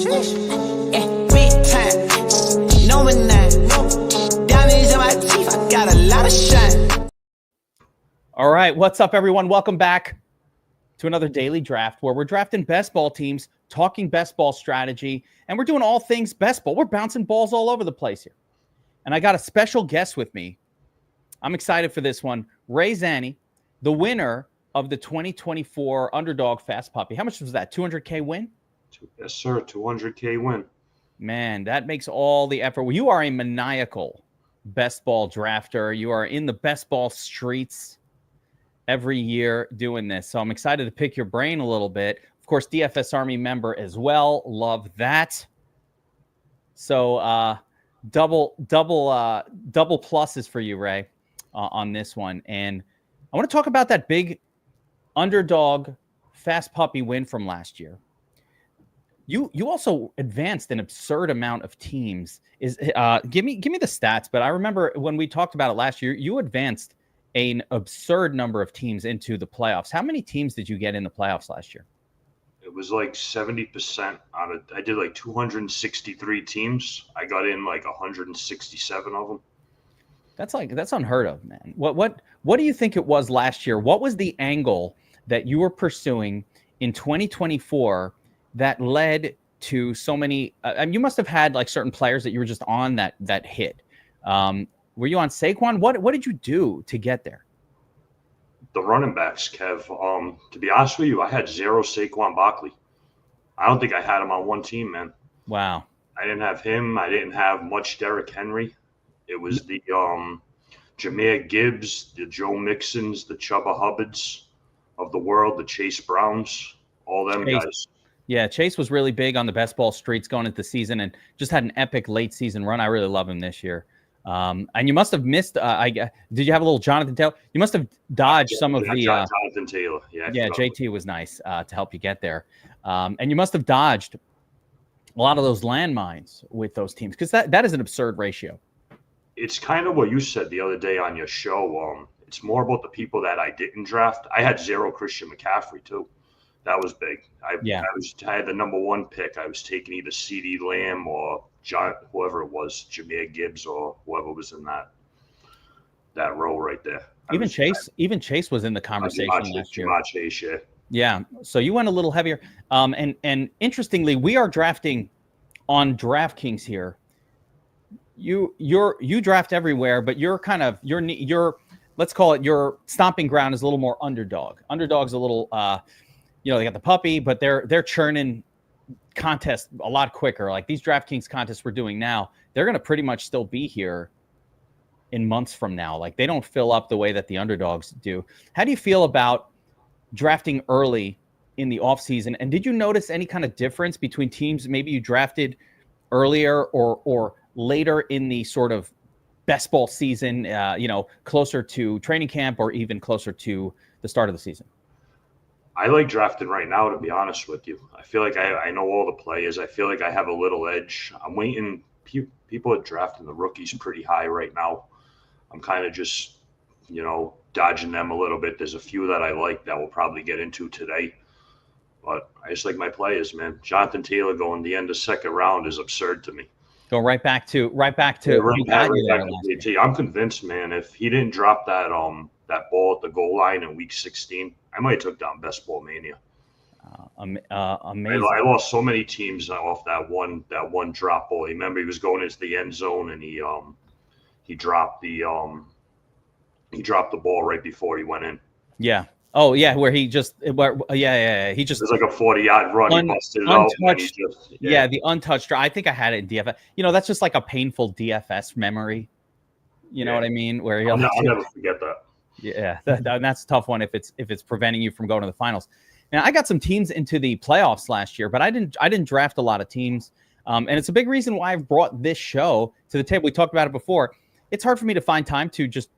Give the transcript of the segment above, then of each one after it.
Yeah, big time. No one nine. Diamonds in my teeth. I got a lot of shine. All right, what's up, everyone? Welcome back to another daily draft where we're drafting best ball teams, talking best ball strategy, and we're doing all things best ball. We're bouncing balls all over the place here. And I got a special guest with me. I'm excited for this one. Ray Zanni, the winner of the 2024 Underdog Fast Puppy. How much was that? 200K win? Yes, sir. 200K win. Man, that makes all the effort. Well, you are a maniacal best ball drafter. You are in the best ball streets every year doing this. So I'm excited to pick your brain a little bit. Of course, DFS Army member as well. Love that. So double pluses for you, Ray, on this one. And I want to talk about that big Underdog Fast Puppy win from last year. You also advanced an absurd amount of teams. Give me the stats, but I remember when we talked about it last year, you advanced an absurd number of teams into the playoffs. How many teams did you get in the playoffs last year? It was like 70% out of, I did like 263 teams. I got in like 167 of them. That's unheard of, man. What do you think it was last year? What was the angle that you were pursuing in 2024 that led to so many? I mean, you must have had like certain players that you were just on that hit. Were you on Saquon? What did you do to get there? The running backs, Kev. To be honest with you, I had zero Saquon Barkley. I don't think I had him on one team, man. Wow. I didn't have him. I didn't have much Derrick Henry. It was the Jahmyr Gibbs, the Joe Mixons, the Chubba Hubbards of the world, the Chase Browns, all them guys. Yeah, Chase was really big on the best ball streets going into the season and just had an epic late season run. I really love him this year. And you must have missed. Did you have a little Jonathan Taylor? You must have dodged some of the. Jonathan Taylor. Yeah, JT was nice to help you get there. And you must have dodged a lot of those landmines with those teams because that is an absurd ratio. It's kind of what you said the other day on your show. It's more about the people that I didn't draft. I had zero Christian McCaffrey too. That was big. I had the number one pick. I was taking either CeeDee Lamb or whoever it was, Jahmyr Gibbs or whoever was in that row right there. Even Chase was in the conversation last year. Chase, yeah. Yeah. So you went a little heavier. And interestingly, we are drafting on DraftKings here. You draft everywhere, but you're kind of your let's call it your stomping ground is a little more underdog. Underdog's a little they got the puppy, but they're churning contests a lot quicker. Like these DraftKings contests we're doing now, they're going to pretty much still be here in months from now. Like they don't fill up the way that the underdogs do. How do you feel about drafting early in the offseason? And did you notice any kind of difference between teams maybe you drafted earlier or later in the sort of best ball season, closer to training camp or even closer to the start of the season? I like drafting right now, to be honest with you. I feel like I know all the players. I feel like I have a little edge. I'm waiting. People are drafting the rookies pretty high right now. I'm kind of just, dodging them a little bit. There's a few that I like that we'll probably get into today. But I just like my players, man. Jonathan Taylor going the end of second round is absurd to me. Go right back to. I'm convinced, man. If he didn't drop that ball at the goal line in week 16, I might have took down Best Ball Mania. Amazing. I lost so many teams off that one drop ball. Remember, he was going into the end zone and he dropped the ball right before he went in. Yeah. Oh yeah, where he just he just it was like a 40-yard run. He busted it untouched. The untouched. I think I had it in DFS. That's just like a painful DFS memory. You know what I mean? Where I'll never forget that. Yeah, that's a tough one if it's preventing you from going to the finals. Now I got some teams into the playoffs last year, but I didn't draft a lot of teams, and it's a big reason why I've brought this show to the table. We talked about it before. It's hard for me to find time to just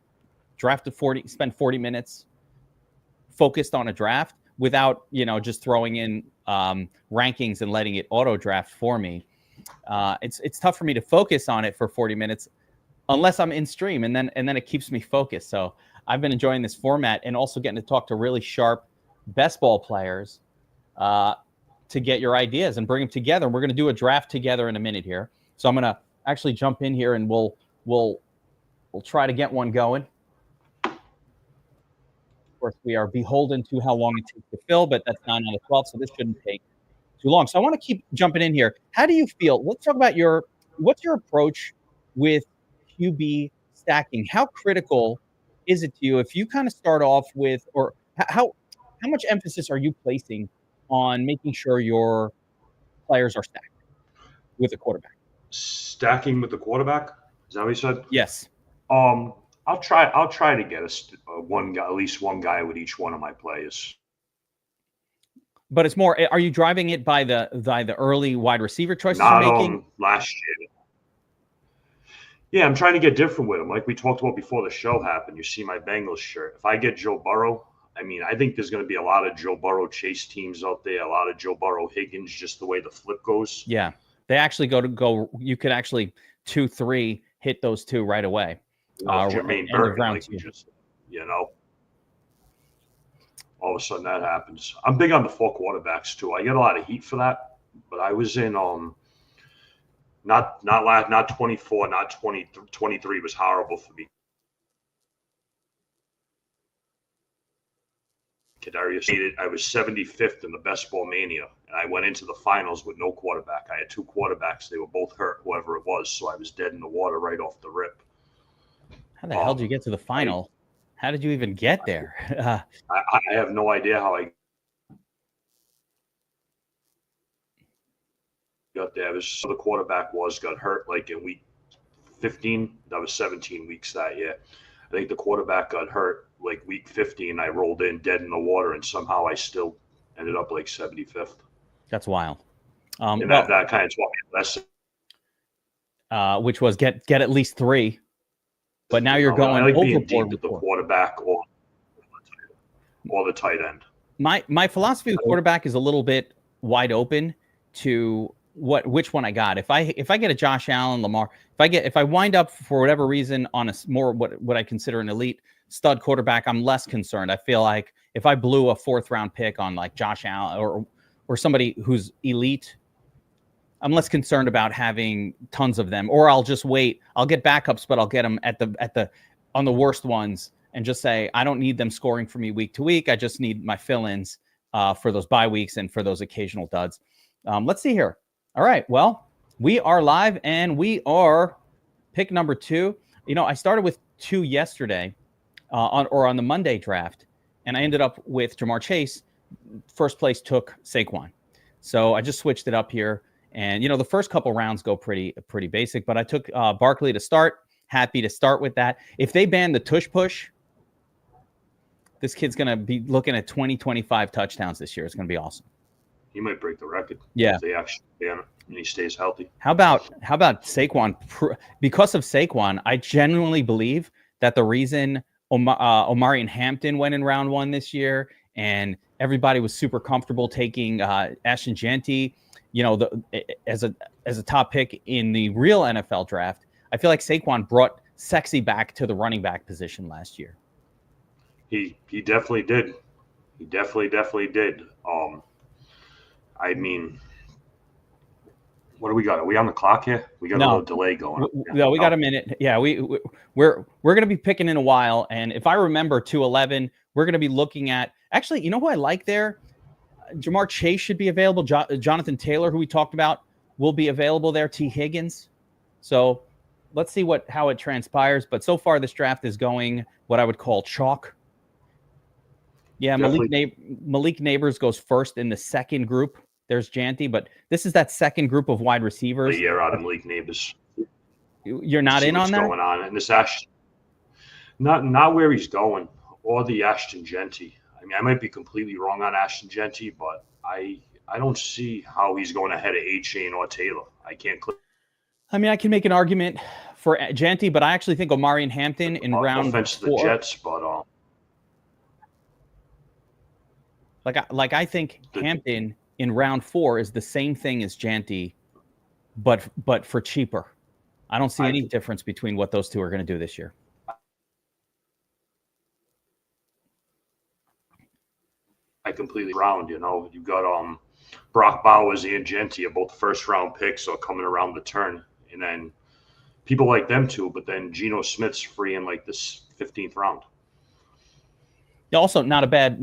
spend 40 minutes focused on a draft without just throwing in rankings and letting it auto draft for me. It's tough for me to focus on it for 40 minutes unless I'm in stream, and then it keeps me focused. So I've been enjoying this format and also getting to talk to really sharp best ball players to to get your ideas and bring them together. And we're going to do a draft together in a minute here. So I'm going to actually jump in here and we'll try to get one going. Of course, we are beholden to how long it takes to fill, but that's 9 out of 12, so this shouldn't take too long. So I want to keep jumping in here. How do you feel? Let's talk about what's your approach with QB stacking? How critical is it to you if you kind of start off with, or how much emphasis are you placing on making sure your players are stacked with a quarterback? Stacking with the quarterback? Is that what you said? Yes. I'll try to get one guy, at least one guy with each one of my players. But it's more, are you driving it by the early wide receiver choices Not you're making? Last year. Yeah, I'm trying to get different with them. Like we talked about before the show happened. You see my Bengals shirt. If I get Joe Burrow, I mean, I think there's going to be a lot of Joe Burrow chase teams out there, a lot of Joe Burrow Higgins, just the way the flip goes. Yeah. They actually go. You could actually 2-3 hit those two right away. Jermaine Burton, like just, all of a sudden that happens. I'm big on the 4 quarterbacks too. I get a lot of heat for that, but I was in not 24, not 20, 23 was horrible for me. I was 75th in the best ball mania, and I went into the finals with no quarterback. I had 2 quarterbacks. They were both hurt, whoever it was, so I was dead in the water right off the rip. How the hell did you get to the final? How did you even get there? I have no idea how I got there. The quarterback got hurt like in week 15. That was 17 weeks that year. I think the quarterback got hurt like week 15. I rolled in dead in the water, and somehow I still ended up like 75th. That's wild. And that kind of taught me a lesson. Which was get at least 3. But now you're going I like being overboard deep with the quarterback or the tight end. My philosophy with quarterback is a little bit wide open to which one I got. If I get a Josh Allen, Lamar, if I wind up for whatever reason on a more what I consider an elite stud quarterback, I'm less concerned. I feel like if I blew a 4th round pick on like Josh Allen or somebody who's elite, I'm less concerned about having tons of them, or I'll just wait. I'll get backups, but I'll get them on the worst ones and just say, I don't need them scoring for me week to week. I just need my fill-ins for those bye weeks and for those occasional duds. Let's see here. All right. Well, we are live and we are pick number 2. I started with 2 yesterday on the Monday draft, and I ended up with Jamar Chase. First place took Saquon. So I just switched it up here. And, the first couple rounds go pretty basic, but I took Barkley to start. Happy to start with that. If they ban the tush push, this kid's going to be looking at 20-25 touchdowns this year. It's going to be awesome. He might break the record. Yeah. If they actually ban it and he stays healthy. How about Saquon? Because of Saquon, I genuinely believe that the reason Omari and Hampton went in round 1 this year and everybody was super comfortable taking Ashton Jeanty, as a top pick in the real NFL draft, I feel like Saquon brought sexy back to the running back position last year. He definitely did. He definitely did. I mean, what do we got? Are we on the clock here? We got a little delay going. No, we got a minute. Yeah, we're going to be picking in a while, and if I remember 211, we're going to be looking at. Actually, you know who I like there? Jamar Chase should be available. Jonathan Taylor, who we talked about, will be available there. T. Higgins. So let's see how it transpires. But so far, this draft is going what I would call chalk. Yeah, Malik Neighbors goes first in the second group. There's Janty, but this is that second group of wide receivers. A year out of Malik Neighbors. You're not in on that? What's going on? And this Ashton, not where he's going, or the Ashton Jeanty. I mean, I might be completely wrong on Ashton Jeanty, but I don't see how he's going ahead of A-Chain or Taylor. I can't click. I mean, I can make an argument for Jeanty, but I actually think Omari and Hampton in round 4. Offense to the Jets, but like I think Hampton in round 4 is the same thing as Jeanty, but for cheaper. I don't see any difference between what those two are going to do this year. I completely round. You got Brock Bowers and Genti are both first-round picks, so coming around the turn. And then people like them too, but then Geno Smith's free in like this 15th round. Also, not a bad,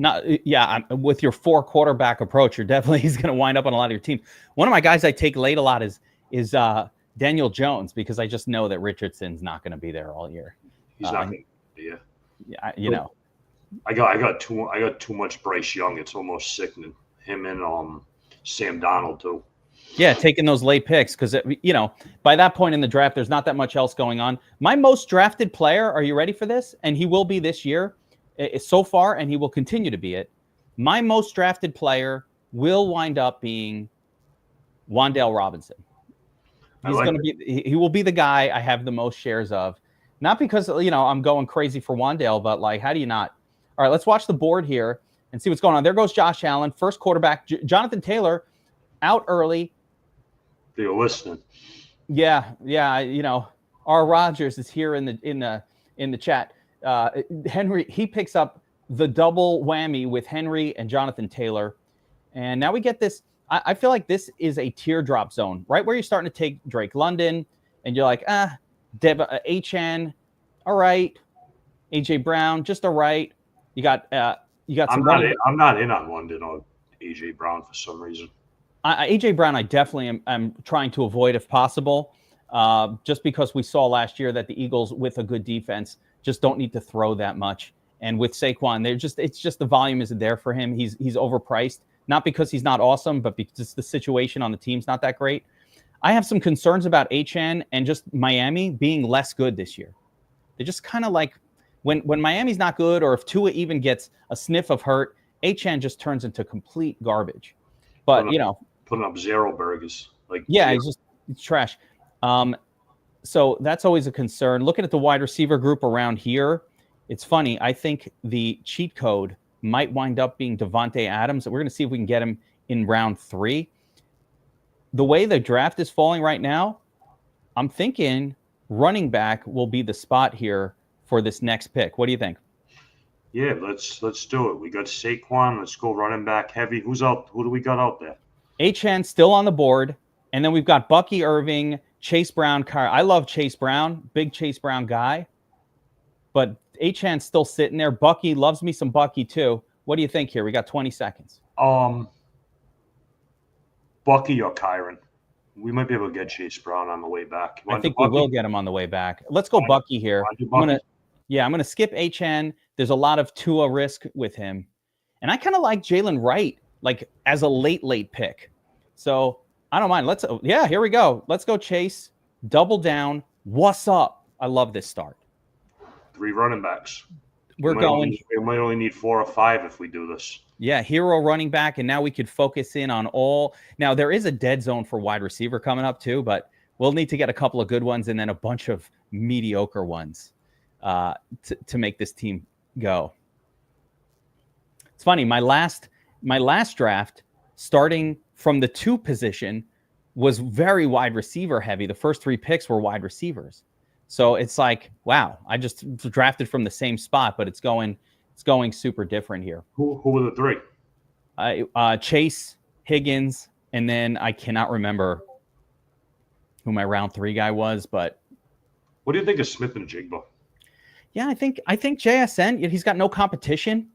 with your 4 quarterback approach, he's going to wind up on a lot of your team. One of my guys I take late a lot is Daniel Jones, because I just know that Richardson's not going to be there all year. He's not going to be. Yeah, I got too much Bryce Young. It's almost sickening. Him and Sam Donald too. Yeah, taking those late picks, because by that point in the draft, there's not that much else going on. My most drafted player, are you ready for this? And he will be this year, so far, and he will continue to be it. My most drafted player will wind up being Wan'Dale Robinson. He will be the guy I have the most shares of. Not because I'm going crazy for Wan'Dale, but like, how do you not? All right, let's watch the board here and see what's going on. There goes Josh Allen, first quarterback. Jonathan Taylor out early. They're listening. Yeah. R. Rogers is here in the chat. Henry, he picks up the double whammy with Henry and Jonathan Taylor, and now we get this. I feel like this is a teardrop zone, right where you're starting to take Drake London, and you're like, Achane, all right, AJ Brown, just all right. You got I'm not in on London or AJ Brown for some reason. AJ Brown, I definitely am trying to avoid if possible, just because we saw last year that the Eagles, with a good defense, just don't need to throw that much. And with Saquon, it's just the volume isn't there for him. He's overpriced, not because he's not awesome, but because the situation on the team's not that great. I have some concerns about Achane and just Miami being less good this year. They just kind of like when Miami's not good, or if Tua even gets a sniff of hurt, Achane just turns into complete garbage. But putting up 0 burgers, he's trash. So that's always a concern. Looking at the wide receiver group around here, it's funny. I think the cheat code might wind up being Devontae Adams. We're going to see if we can get him in round 3. The way the draft is falling right now, I'm thinking running back will be the spot here for this next pick. What do you think? Yeah, let's do it. We got Saquon. Let's go running back heavy. Who's out? Who do we got out there? Achane still on the board, and then we've got Bucky Irving, Chase Brown. I love Chase Brown, big Chase Brown guy, but Achane's still sitting there. Bucky loves me some Bucky too. What do you think here? We got 20 seconds. Bucky or Kyron. We might be able to get Chase Brown on the way back. I think we will get him on the way back. Let's go Bucky here. I'm gonna skip Achane. There's a lot of Tua risk with him, and I kind of like Jalen Wright, like as a late pick. So I don't mind. Here we go. Let's go Chase. Double down. What's up? I love this start. 3 running backs. We might only need 4 or 5 if we do this. Yeah, hero running back, and now we could focus in on all. Now, there is a dead zone for wide receiver coming up too, but we'll need to get a couple of good ones and then a bunch of mediocre ones to make this team go. It's funny, my last draft, starting from the 2 position, was very wide receiver heavy. The first 3 picks were wide receivers. So it's like, wow, I just drafted from the same spot, but it's going super different here. Who were the 3? Chase, Higgins, and then I cannot remember who my round 3 guy was, but what do you think of Smith and Jigba? Yeah, I think JSN, he's got no competition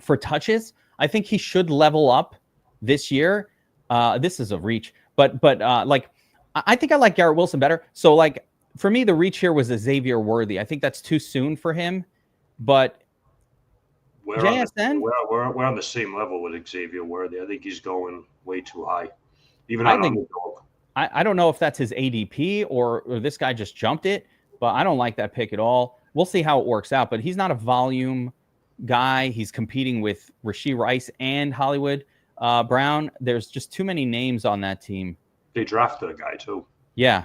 for touches. I think he should level up this year. This is a reach, but I think I like Garrett Wilson better. So like for me, the reach here was a Xavier Worthy. I think that's too soon for him, but JSN, we're on the same level with Xavier Worthy. I think he's going way too high. I don't know if that's his ADP or this guy just jumped it, but I don't like that pick at all. We'll see how it works out, but he's not a volume guy. He's competing with Rashee Rice and Hollywood Brown. There's just too many names on that team. They drafted a guy too. Yeah.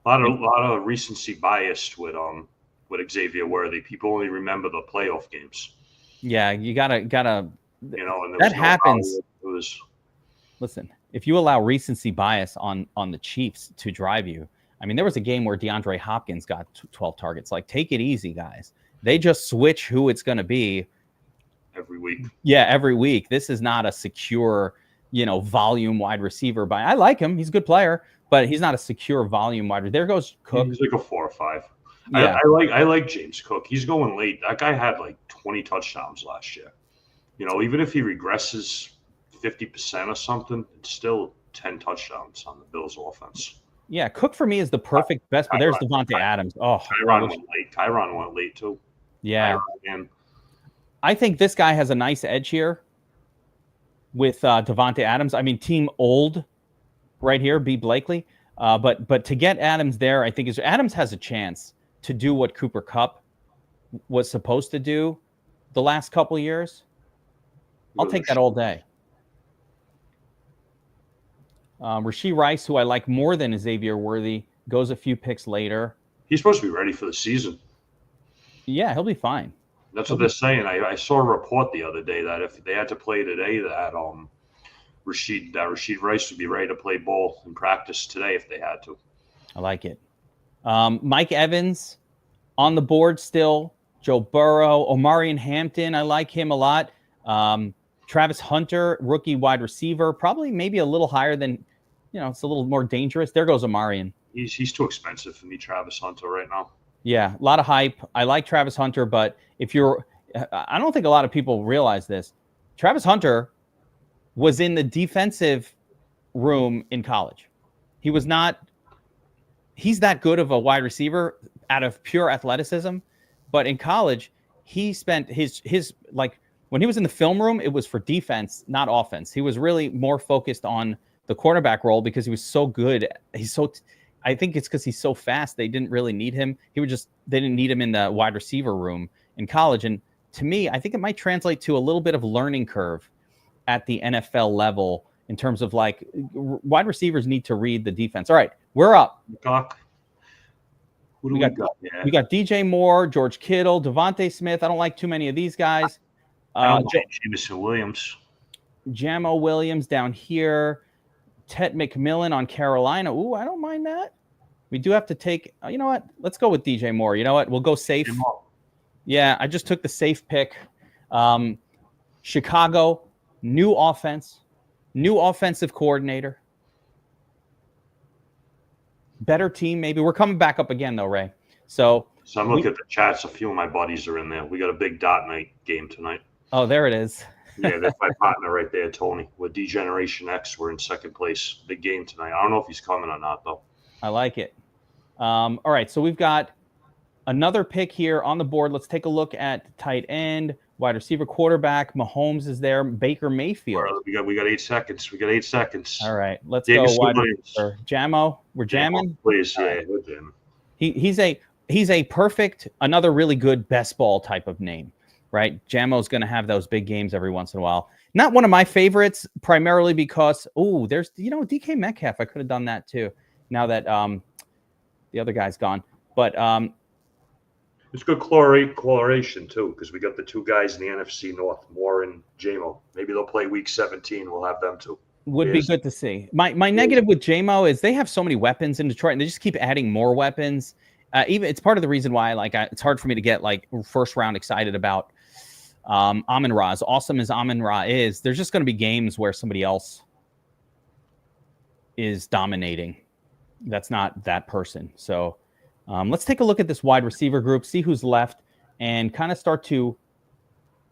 A lot of recency bias with Xavier Worthy. People only remember the playoff games. Yeah, you gotta. And that happens. Listen, if you allow recency bias on the Chiefs to drive you, I mean, there was a game where DeAndre Hopkins got 12 targets. Like, take it easy, guys. They just switch who it's going to be every week. Yeah, every week. This is not a secure volume wide receiver. I like him. He's a good player, but he's not a secure volume wide receiver. There goes Cook. He's like a 4 or 5. Yeah. I like James Cook. He's going late. That guy had like 20 touchdowns last year. Even if he regresses 50% or something, it's still 10 touchdowns on the Bills offense. Yeah, Cook for me is the perfect best, but there's Devontae Adams. Oh, Tyron went late. Tyron went late too. Yeah. I think this guy has a nice edge here with Devontae Adams. I mean, team old right here, B. Blakely. But to get Adams there, I think Adams has a chance to do what Cooper Kupp was supposed to do the last couple of years. I'll take that all day. Rashee Rice, who I like more than Xavier Worthy, goes a few picks later. He's supposed to be ready for the season. Yeah, he'll be fine. That's what they're saying. I saw a report the other day that if they had to play today, that Rashee Rice would be ready to play ball in practice today if they had to. I like it. Mike Evans on the board still. Joe Burrow, Omarion Hampton. I like him a lot. Travis Hunter, rookie wide receiver, probably maybe a little higher than, it's a little more dangerous. There goes Omarion. He's too expensive for me, Travis Hunter, right now. Yeah, a lot of hype. I like Travis Hunter, but I don't think a lot of people realize this. Travis Hunter was in the defensive room in college. He's that good of a wide receiver out of pure athleticism, but in college, he spent his when he was in the film room, it was for defense, not offense. He was really more focused on the quarterback role because he was so good. I think it's because he's so fast. They didn't really need him. They didn't need him in the wide receiver room in college. And to me, I think it might translate to a little bit of learning curve at the NFL level in terms of wide receivers need to read the defense. All right, we're up. Who do we got? Yeah. We got DJ Moore, George Kittle, Devontae Smith. I don't like too many of these guys. Jameson Williams. Jamo Williams down here. Ted McMillan on Carolina. Ooh, I don't mind that. We do have to take, you know what? Let's go with DJ Moore. You know what? We'll go safe. Yeah, I just took the safe pick. Chicago, new offense, new offensive coordinator. Better team, maybe. We're coming back up again, though, Ray. So I'm looking at the chats. A few of my buddies are in there. We got a big dot night game tonight. Oh, there it is. Yeah, that's my partner right there, Tony. With D-Generation X, we're in second place. Big game tonight. I don't know if he's coming or not, though. I like it. All right, so we've got another pick here on the board. Let's take a look at tight end, wide receiver, quarterback. Mahomes is there. Baker Mayfield. Right, we got 8 seconds. All right, let's go wide receiver. Jamo, we're jamming. Please, yeah, we're jamming. He's a perfect, another really good best ball type of name. Right, Jamo's going to have those big games every once in a while. Not one of my favorites, primarily because there's DK Metcalf. I could have done that too. Now that the other guy's gone, but it's good coloration too because we got the two guys in the NFC North, Moore and Jamo. Maybe they'll play Week 17. We'll have them too. Would be good to see. My negative with Jamo is they have so many weapons in Detroit, and they just keep adding more weapons. Even it's part of the reason why it's hard for me to get first round excited about Amon-Ra. As awesome as Amon-Ra is, there's just going to be games where somebody else is dominating. That's not that person. So let's take a look at this wide receiver group, see who's left, and kind of start to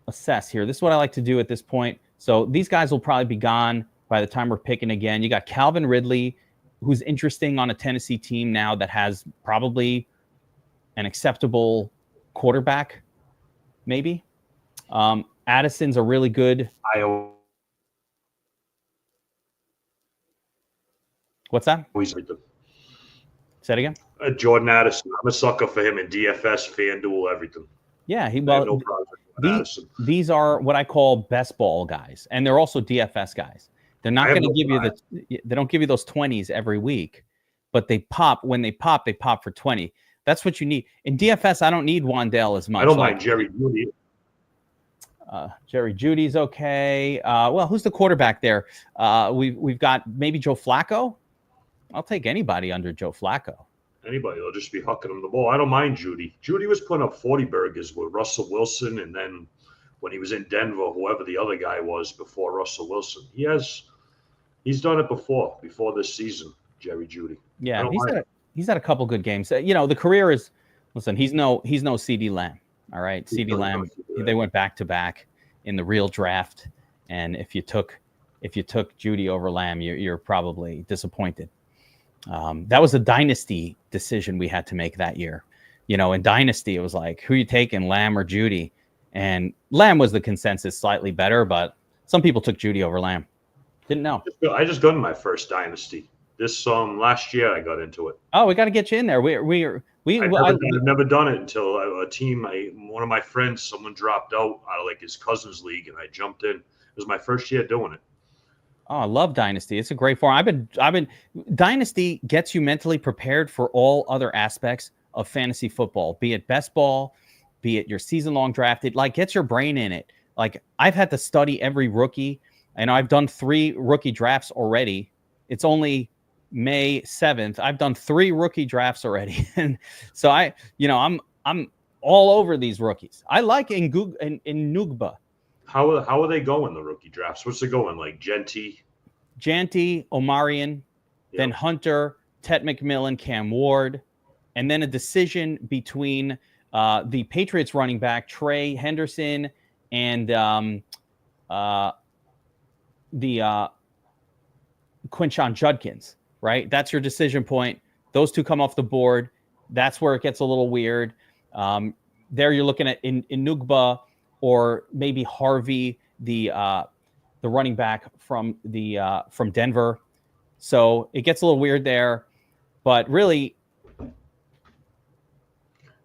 assess here. This is what I like to do at this point. So these guys will probably be gone by the time we're picking again. You got Calvin Ridley, who's interesting on a Tennessee team now that has probably an acceptable quarterback, maybe. Addison's a really good. What's that? Say it again. Jordan Addison. I'm a sucker for him in DFS, FanDuel, everything. Yeah, these are what I call best ball guys, and they're also DFS guys. They're not going to give you they don't give you those 20s every week, but they pop. When they pop for 20. That's what you need. In DFS, I don't need Wandale as much. I don't mind Jerry Jeudy. Jerry Judy's okay. Well, who's the quarterback there? We've got maybe Joe Flacco. I'll take anybody under Joe Flacco. Anybody. They'll just be hucking him the ball. I don't mind Judy. Judy was putting up 40 burgers with Russell Wilson, and then when he was in Denver, whoever the other guy was before Russell Wilson, he has He's done it before this season, Jerry Jeudy. Yeah, he's had a couple good games. The career is, listen, he's no CD Lamb. All right, CD Lamb. They went back to back in the real draft, and if you took Jeudy over Lamb, you're probably disappointed. That was a dynasty decision we had to make that year. In dynasty, it was like, who you taking, Lamb or Jeudy? And Lamb was the consensus, slightly better, but some people took Jeudy over Lamb. Didn't know. I just got in my first dynasty. This last year I got into it. Oh, we got to get you in there. I've never done it until one of my friends, someone dropped out of like his cousin's league, and I jumped in. It was my first year doing it. Oh, I love Dynasty. It's a great form. I've been Dynasty gets you mentally prepared for all other aspects of fantasy football, be it best ball, be it your season-long draft. It like gets your brain in it. Like I've had to study every rookie, and I've done 3 rookie drafts already. It's only May 7th. I've done 3 rookie drafts already. And so I'm all over these rookies. I like Nugba. How are they going, the rookie drafts? What's it going like? Genty, Omarion, then Hunter, Ted McMillan, Cam Ward, and then a decision between the Patriots running back Trey Henderson and the Quinshon Judkins. Right, that's your decision point. Those 2 come off the board. That's where it gets a little weird. There you're looking at Nugba or maybe Harvey, the running back from Denver. So it gets a little weird there. But really,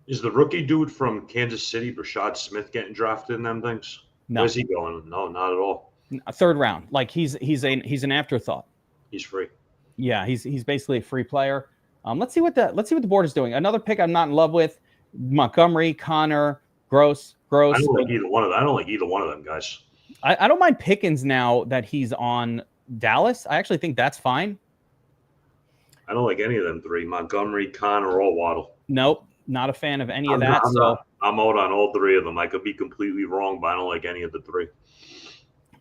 is the rookie dude from Kansas City, Rashad Smith, getting drafted in them things? No. Where's he going? No, not at all. A 3rd round. Like he's an afterthought. He's free. Yeah, he's basically a free player. Let's see what the board is doing. Another pick I'm not in love with: Montgomery, Connor, Gross. I don't like either one of them guys. I don't mind Pickens now that he's on Dallas. I actually think that's fine. I don't like any of them 3: Montgomery, Connor, or Waddle. Nope, not a fan of any of that. I'm out on all 3 of them. I could be completely wrong, but I don't like any of the 3.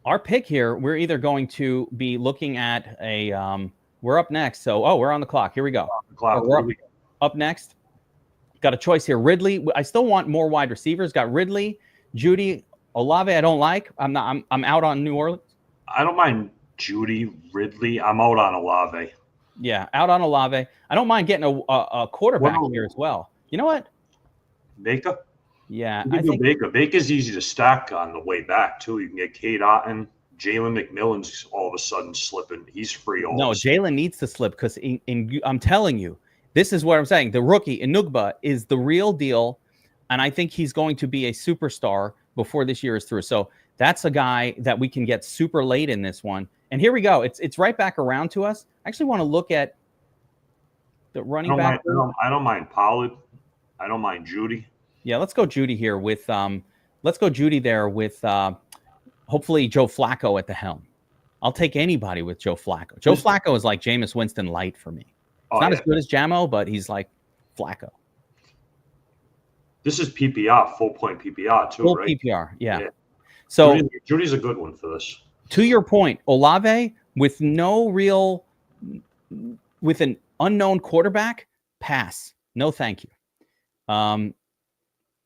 Our pick here, we're either going to be looking at a we're up next. So, we're on the clock. Here we go. We're up next. Got a choice here. Ridley. I still want more wide receivers. Got Ridley, Jeudy, Olave. I don't like. I'm out on New Orleans. I don't mind Jeudy, Ridley. I'm out on Olave. Yeah, out on Olave. I don't mind getting a quarterback here as well. You know what? Baker. Yeah, I think Baker. Baker's easy to stack on the way back too. You can get Cade Otton. Jalen McMillan's all of a sudden slipping. He's free. No, Jalen needs to slip because I'm telling you, this is what I'm saying. The rookie Nugba is the real deal, and I think he's going to be a superstar before this year is through. So that's a guy that we can get super late in this one. And here we go. It's right back around to us. I actually want to look at the running back. I don't mind Pollard. I don't mind Jeudy. Yeah, let's go Jeudy here with hopefully Joe Flacco at the helm. I'll take anybody with Joe Flacco. Joe Flacco is like Jameis Winston light for me. It's not as good as Jamo, but he's like Flacco. This is PPR, full point PPR too, right? Full PPR, yeah. So Judy's a good one for this. To your point, Olave with an unknown quarterback, pass. No, thank you.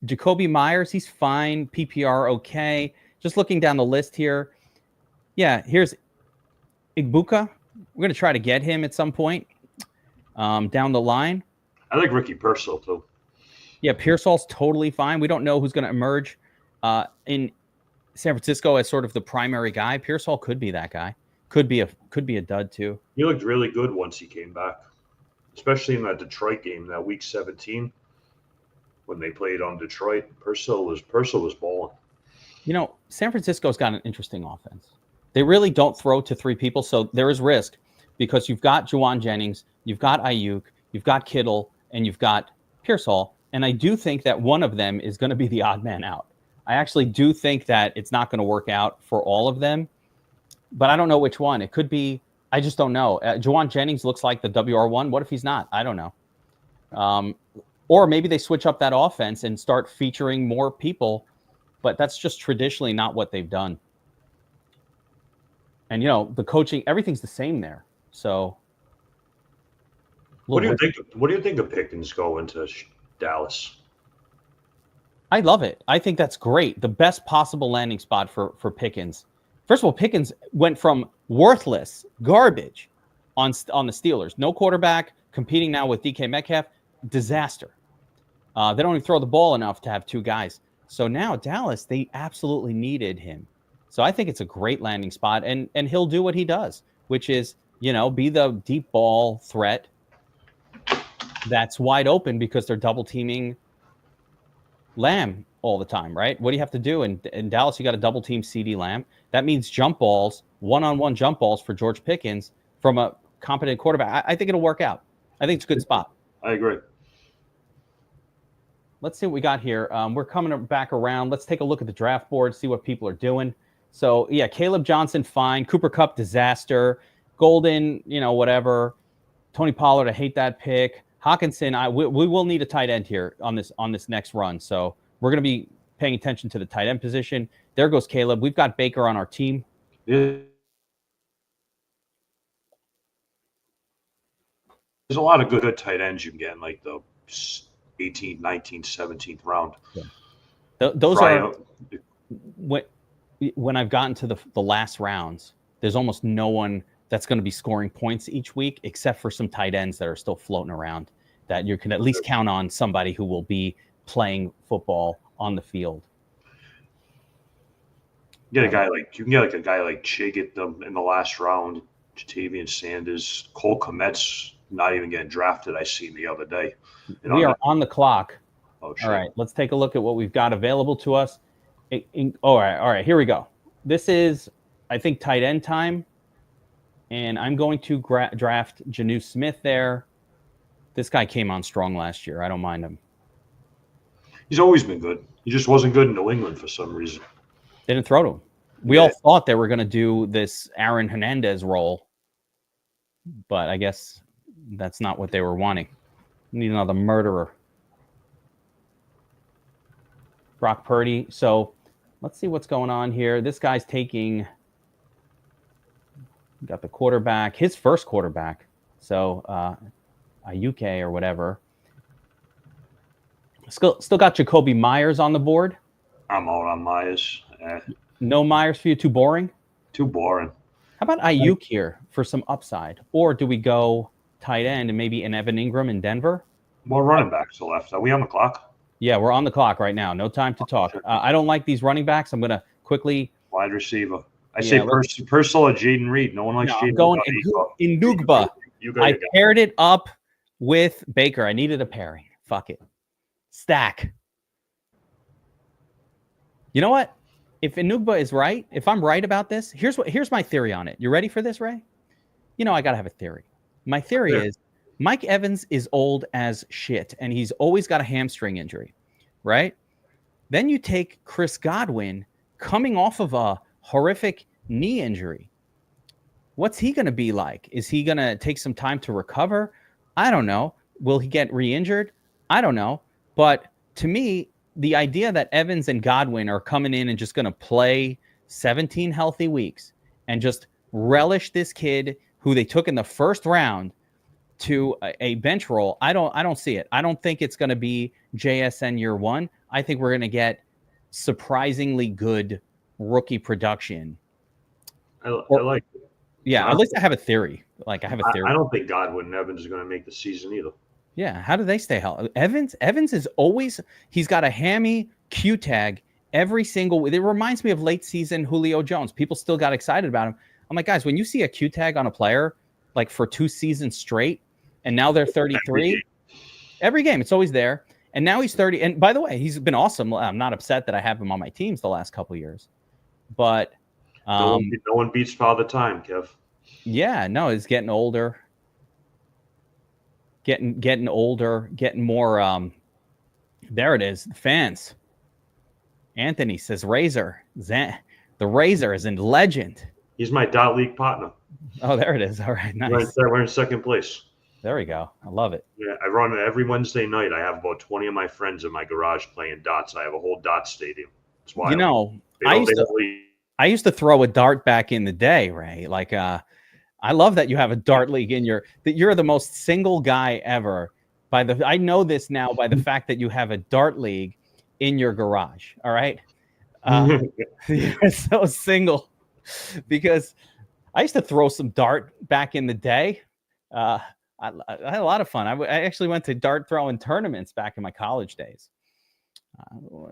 Jacoby Myers, he's fine. PPR, okay. Just looking down the list here. Yeah, here's Igbuka. We're going to try to get him at some point down the line. I like Ricky Pearsall, too. Yeah, Pearsall's totally fine. We don't know who's going to emerge in San Francisco as sort of the primary guy. Pearsall could be that guy. Could be a dud, too. He looked really good once he came back, especially in that Detroit game, that Week 17, when they played on Detroit. Pearsall was balling. San Francisco's got an interesting offense. They really don't throw to 3 people, so there is risk because you've got Juwan Jennings, you've got Ayuk, you've got Kittle, and you've got Pearsall. And I do think that one of them is going to be the odd man out. I actually do think that it's not going to work out for all of them, but I don't know which one. It could be, I just don't know. Juwan Jennings looks like the WR1. What if he's not? I don't know. Or maybe they switch up that offense and start featuring more people, but that's just traditionally not what they've done. And the coaching, everything's the same there. So What do you think? What do you think of Pickens going to Dallas? I love it. I think that's great. The best possible landing spot for Pickens. First of all, Pickens went from worthless garbage on the Steelers. No quarterback, competing now with DK Metcalf. Disaster. They don't even throw the ball enough to have two guys. So now Dallas, they absolutely needed him. So I think it's a great landing spot, and he'll do what he does, which is, be the deep ball threat that's wide open because they're double teaming Lamb all the time, right? What do you have to do? In Dallas, you got to double team CD Lamb. That means jump balls, one-on-one jump balls for George Pickens from a competent quarterback. I think it'll work out. I think it's a good spot. I agree. Let's see what we got here. We're coming back around. Let's take a look at the draft board, see what people are doing. So, yeah, Caleb Johnson, fine. Cooper Kupp, disaster. Golden, whatever. Tony Pollard, I hate that pick. Hawkinson, we will need a tight end here on this next run. So we're going to be paying attention to the tight end position. There goes Caleb. We've got Baker on our team. There's a lot of good tight ends you can get in like the 18th, 19th, 17th round. Yeah. Those are when I've gotten to the last rounds, there's almost no one that's going to be scoring points each week, except for some tight ends that are still floating around that you can at least count on somebody who will be playing football on the field. You can get a guy like Chig in the last round. Jatavian Sanders, Cole Kmet's not even getting drafted. I seen the other day. We are on the clock. Oh, sure. All right, let's take a look at what we've got available to us. All right, here we go. This is, I think, tight end time. And I'm going to draft Jonnu Smith there. This guy came on strong last year. I don't mind him. He's always been good. He just wasn't good in New England for some reason. They didn't throw to him. We all thought they were going to do this Aaron Hernandez role. But I guess that's not what they were wanting. Need another murderer. Brock Purdy. So let's see what's going on here. This guy's taking... Got the quarterback, his first quarterback. So Ayuke or whatever. Still got Jacoby Myers on the board. I'm out on Myers. No Myers for you? Too boring? Too boring. How about Ayuk here for some upside? Or do we go tight end and maybe an Evan Ingram in Denver? More running backs are left. Are we on the clock? Yeah, we're on the clock right now. No time to talk. I don't like these running backs. I'm going to quickly... Wide receiver. I say Purcell or Jaden Reed. No one likes Jaden Reed. I'm going in Nugba. I paired it up with Baker. I needed a pairing. Fuck it. Stack. You know what? If Enugba is right, if I'm right about this, here's my theory on it. You ready for this, Ray? I got to have a theory. My theory is Mike Evans is old as shit, and he's always got a hamstring injury, right? Then you take Chris Godwin coming off of a horrific knee injury. What's he going to be like? Is he going to take some time to recover? I don't know. Will he get re-injured? I don't know. But to me, the idea that Evans and Godwin are coming in and just going to play 17 healthy weeks and just relish this kid who they took in the first round to a bench role, I don't see it. I don't think it's going to be JSN year one. I think we're going to get surprisingly good rookie production. I like it. Yeah, at least I have a theory. I have a theory. I don't think Godwin and Evans are going to make the season either. Yeah, how do they stay healthy? Evans is always, he's got a hammy Q tag every single. It reminds me of late season Julio Jones. People still got excited about him. I'm like, guys, when you see a Q tag on a player like for 2 seasons straight, and now they're 33, every game it's always there. And now he's 30. And by the way, he's been awesome. I'm not upset that I have him on my teams the last couple of years. But no one beats Father Time, Kev. Yeah, no, he's getting older. Getting older, getting more. There it is. Fans. Anthony says Razor. The Razor is in legend. He's my dot league partner. Oh, there it is. All right, nice. We're in second place. There we go. I love it. Yeah, I run every Wednesday night. I have about 20 of my friends in my garage playing dots. I have a whole dot stadium. That's why I I used to throw a dart back in the day, Ray. Like, I love that you have a dart league that you're the most single guy ever. I know this now by the fact that you have a dart league in your garage. All right. You're so single because I used to throw some dart back in the day. I had a lot of fun. I actually went to dart throwing tournaments back in my college days.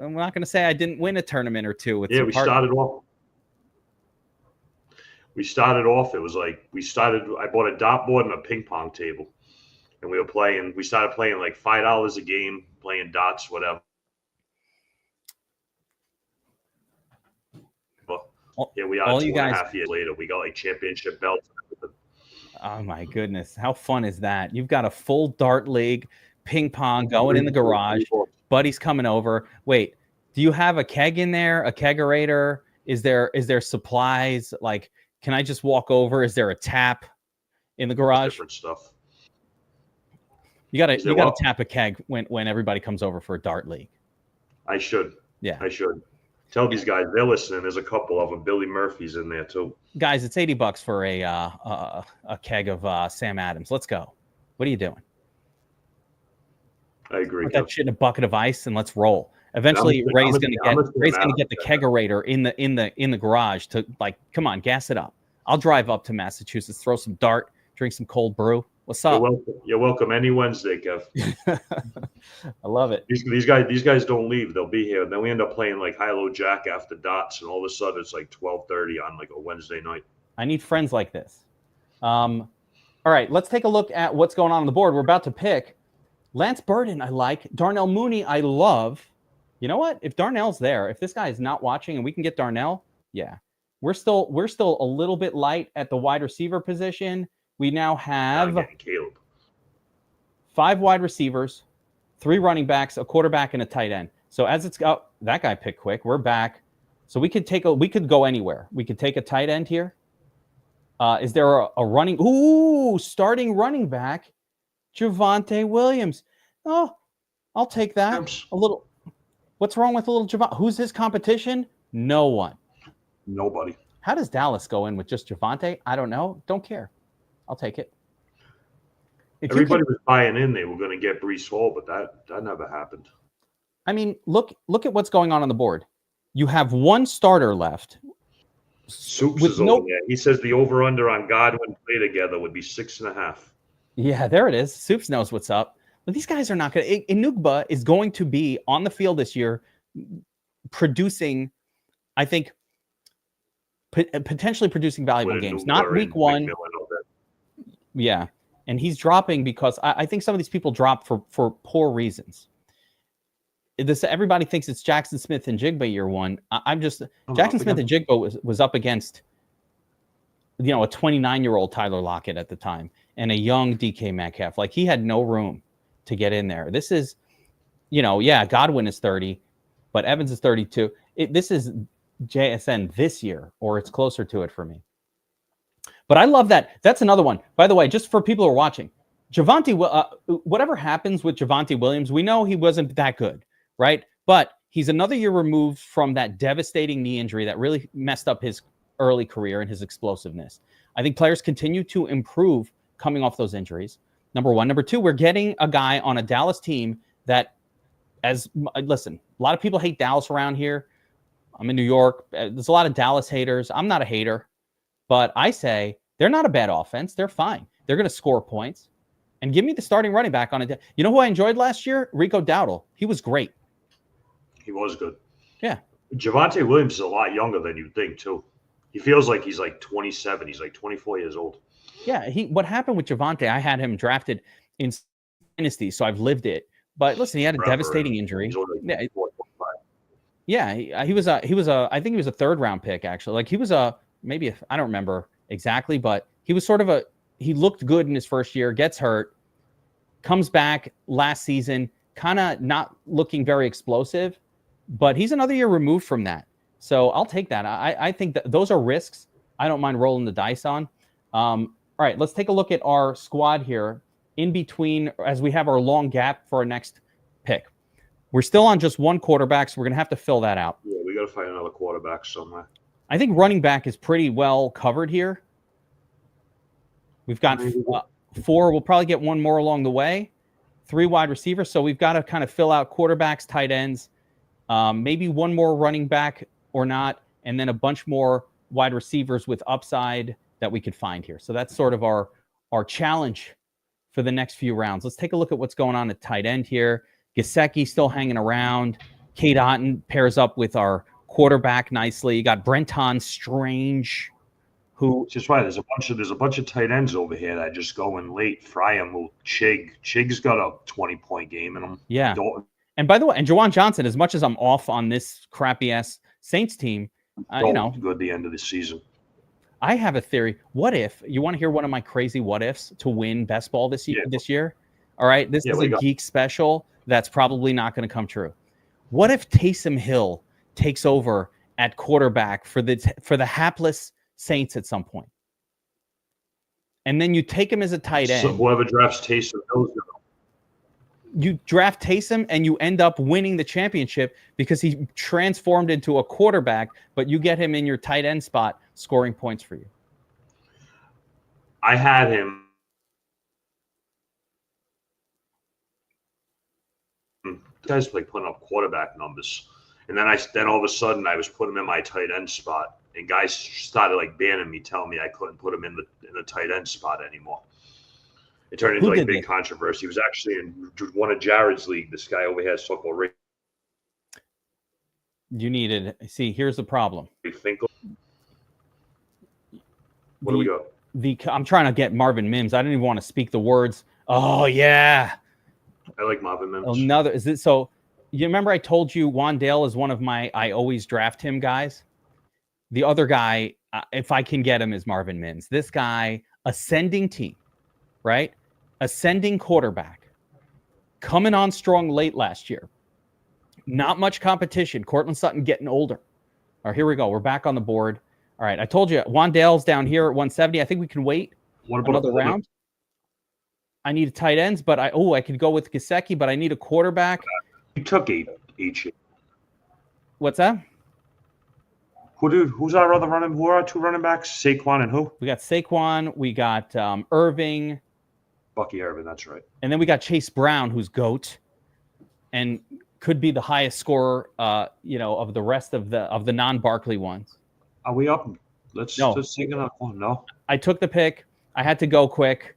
I'm not going to say I didn't win a tournament or two. Yeah, we started off. It was like I bought a dot board and a ping pong table, and we started playing like $5 a game, playing dots, whatever. Yeah, we are all 2.5 years later. We got like championship belts. Oh my goodness. How fun is that? You've got a full dart league, ping pong going in the garage. Buddy's coming over. Wait, do you have a keg in there? A kegerator? Is there supplies? Like, can I just walk over? Is there a tap in the garage? Different stuff. You gotta tap a keg when everybody comes over for a dart league. I should. Yeah. I should. Tell these guys they're listening. There's a couple of them. Billy Murphy's in there too. Guys, it's $80 for a keg of Sam Adams. Let's go. What are you doing? I agree. Put that shit in a bucket of ice and let's roll. Eventually, Ray's gonna get the kegerator in the garage to, like, come on, gas it up. I'll drive up to Massachusetts, throw some dart, drink some cold brew. What's up? You're welcome any Wednesday, Kev. I love it. These guys don't leave. They'll be here. And then we end up playing like high-low jack after dots, and all of a sudden it's like 12:30 on like a Wednesday night. I need friends like this. All right, let's take a look at what's going on the board. We're about to pick Lance Burden. I like Darnell Mooney. I love. You know what? If Darnell's there, if this guy is not watching and we can get Darnell, yeah, we're still a little bit light at the wide receiver position. We now have Caleb. 5 wide receivers, 3 running backs, a quarterback, and a tight end. So as it's that guy picked quick. We're back. So we could go anywhere. We could take a tight end here. Is there a starting running back? Javonte Williams. Oh, I'll take that. A little. What's wrong with a little Javonte? Who's his competition? No one. Nobody. How does Dallas go in with just Javonte? I don't know. Don't care. I'll take it. Everybody was buying in. They were going to get Breece Hall, but that never happened. I mean, look at what's going on the board. You have 1 starter left. Soups is over there. He says the over-under on Godwin play together would be 6.5. Yeah, there it is. Soups knows what's up. But these guys are not going to. Enugba is going to be on the field this year producing, I think, potentially producing valuable games. Not week 1. Yeah. And he's dropping because I think some of these people drop for poor reasons. Everybody thinks it's Jackson Smith and Jigba year 1. Jackson Smith and Jigba was up against, a 29-year-old Tyler Lockett at the time and a young DK Metcalf. Like, he had no room to get in there. This is, Godwin is 30, but Evans is 32. This is JSN this year, or it's closer to it for me. But I love that. That's another one. By the way, just for people who are watching, whatever happens with Javonte Williams, we know he wasn't that good, right? But he's another year removed from that devastating knee injury that really messed up his early career and his explosiveness. I think players continue to improve coming off those injuries. Number 1. Number 2, we're getting a guy on a Dallas team that, listen, a lot of people hate Dallas around here. I'm in New York. There's a lot of Dallas haters. I'm not a hater. But I say they're not a bad offense. They're fine. They're going to score points. And give me the starting running back on it. You know who I enjoyed last year? Rico Dowdle. He was great. He was good. Yeah. Javonte Williams is a lot younger than you'd think, too. He feels like he's like 27. He's like 24 years old. Yeah. What happened with Javonte, I had him drafted in Dynasty, so I've lived it. But listen, he had a devastating injury. Yeah, he was I think he was a 3rd-round pick, actually. Like, he was I don't remember exactly, but he was he looked good in his first year, gets hurt, comes back last season, kind of not looking very explosive, but he's another year removed from that. So I'll take that. I think that those are risks I don't mind rolling the dice on. All right, let's take a look at our squad here in between as we have our long gap for our next pick. We're still on just 1 quarterback, so we're going to have to fill that out. Yeah, we got to find another quarterback somewhere. I think running back is pretty well covered here. We've got 4. We'll probably get one more along the way. 3 wide receivers. So we've got to kind of fill out quarterbacks, tight ends, maybe one more running back or not, and then a bunch more wide receivers with upside that we could find here. So that's sort of our challenge for the next few rounds. Let's take a look at what's going on at tight end here. Gesicki still hanging around. Kate Otten pairs up with our quarterback nicely. You got Brenton Strange, who just right. There's a bunch of tight ends over here that just go in late. Fry him with Chig. Chig's got a 20-point game in him. Yeah. And by the way, and Jawan Johnson, as much as I'm off on this crappy ass Saints team, go at the end of the season. I have a theory. What if you want to hear one of my crazy what ifs to win best ball this year? All right, this is a Geek special that's probably not going to come true. What if Taysom Hill takes over at quarterback for the hapless Saints at some point, and then you take him as a tight end? So whoever drafts Taysom Hill, you draft Taysom and you end up winning the championship because he transformed into a quarterback, but you get him in your tight end spot, scoring points for you. I had him. Guys like putting up quarterback numbers, and then all of a sudden I was putting him in my tight end spot, and guys started like banning me, telling me I couldn't put him in the tight end spot anymore. It turned into like big controversy. He was actually in one of Jared's league. This guy over here is talking about here's the problem. What do we got? I'm trying to get Marvin Mims. I didn't even want to speak the words. Oh yeah. I like Marvin Mims. So you remember I told you Wandale is one of my I always draft him guys? The other guy, if I can get him, is Marvin Mims. This guy, ascending team, right? Ascending quarterback, coming on strong late last year. Not much competition. Cortland Sutton getting older. All right, here we go. We're back on the board. All right, I told you Wandale's down here at 170. I think we can wait another round. I need tight ends, but I could go with Gesicki, but I need a quarterback. You took 8 each. What's that? Who's our other running? Who are our 2 running backs? Saquon and who? We got Saquon. We got Irving. Bucky Irving, that's right. And then we got Chase Brown, who's GOAT, and could be the highest scorer, of the rest of the non-Barkley ones. Are we up? Let's take another one. No. I took the pick. I had to go quick.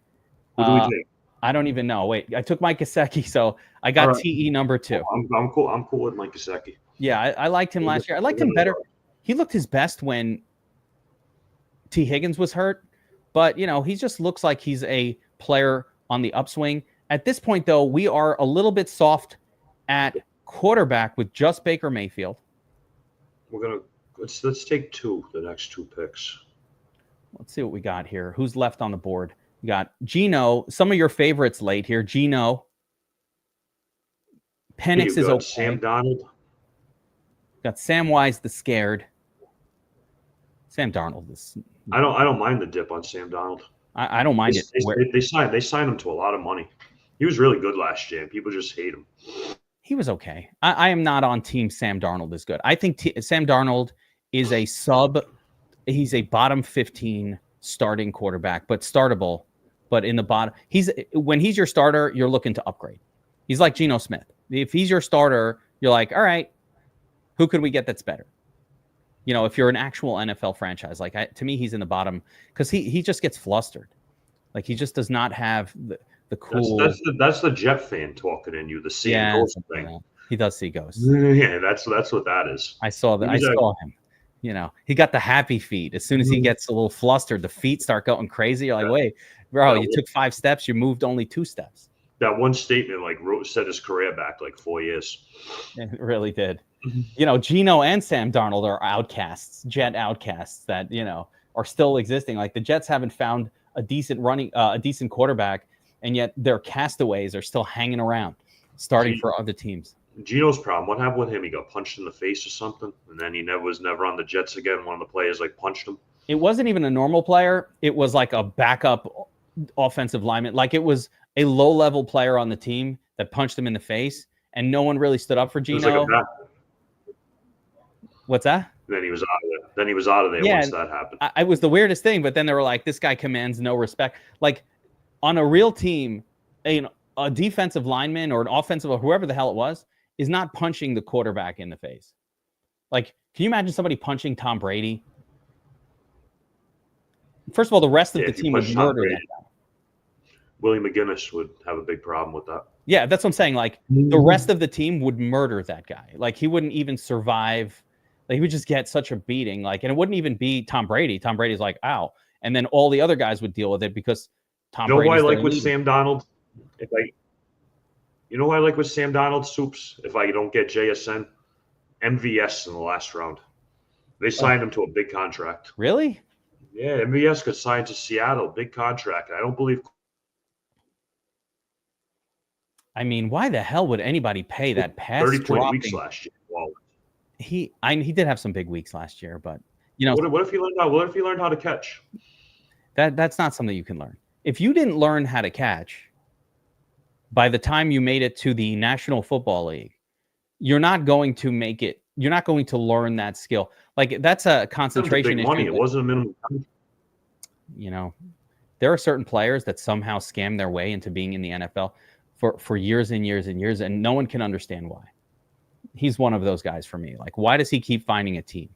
Who do we take? I don't even know. Wait, I took Mike Gesicki, so I got TE number 2. I'm cool. I'm cool with Mike Gesicki. Yeah, I liked him last year. I liked him better. He looked his best when T. Higgins was hurt, but he just looks like he's a player on the upswing. At this point, though, we are a little bit soft at quarterback with just Baker Mayfield. Let's take the next 2 picks. Let's see what we got here. Who's left on the board? We got Geno. Some of your favorites late here. Geno. Penix is okay. Sam Darnold. Got Samwise the scared. Sam Darnold is. I don't mind the dip on Sam Darnold. I don't mind it. They signed him to a lot of money. He was really good last year. People just hate him. He was okay. I am not on team Sam Darnold is good. I think Sam Darnold is a sub. He's a bottom 15 starting quarterback, but startable. But in the bottom, when he's your starter, you're looking to upgrade. He's like Geno Smith. If he's your starter, you're like, all right, who could we get that's better? If you're an actual NFL franchise, to me, he's in the bottom because he just gets flustered. Like he just does not have the cool. That's the Jet fan talking in you. The seeing ghost thing. Yeah. He does see ghosts. Yeah, that's what that is. I saw that. I saw him. He got the happy feet. As soon as he gets a little flustered, the feet start going crazy. You're like, wait, bro, you took 5 steps. You moved only 2 steps. That one statement set his career back 4 years. It really did. Geno and Sam Darnold are outcasts, Jet outcasts that, are still existing. Like the Jets haven't found a decent quarterback, and yet their castaways are still hanging around, starting for other teams. Geno's problem. What happened with him? He got punched in the face or something, and then he was never on the Jets again. One of the players punched him. It wasn't even a normal player. It was like a backup offensive lineman. Like it was a low-level player on the team that punched him in the face, and no one really stood up for Geno. It was What's that? Then he was out of there. Then he was out of there Yeah, once that happened. I was the weirdest thing, but then they were like, this guy commands no respect. Like on a real team, a defensive lineman or an offensive or whoever the hell it was is not punching the quarterback in the face. Like, can you imagine somebody punching Tom Brady? First of all, the rest of the team would murder that guy. Willie McGinnis would have a big problem with that. Yeah, that's what I'm saying. Like, the rest of the team would murder that guy. Like, he wouldn't even survive. Like, he would just get such a beating. Like, and it wouldn't even be Tom Brady. Tom Brady's like, ow. And then all the other guys would deal with it because Tom Brady. You know who I like with Sam Donald? You know who I like with Sam Donald, Soups? If I don't get JSN, MVS in the last round. They signed him to a big contract. Really? Yeah, MVS got signed to Seattle, big contract. I don't believe. I mean, why the hell would anybody pay that pass 30-point weeks last year. Wow. He did have some big weeks last year, but you know, what if he learned how? What if he learned how to catch? That's not something you can learn. If you didn't learn how to catch by the time you made it to the National Football League, you're not going to make it. You're not going to learn that skill. Like, that's a concentration issue. Money. It wasn't a minimum. You know, there are certain players that somehow scam their way into being in the NFL for years and years and years, and no one can understand why. He's one of those guys for me. Like, why does he keep finding a team?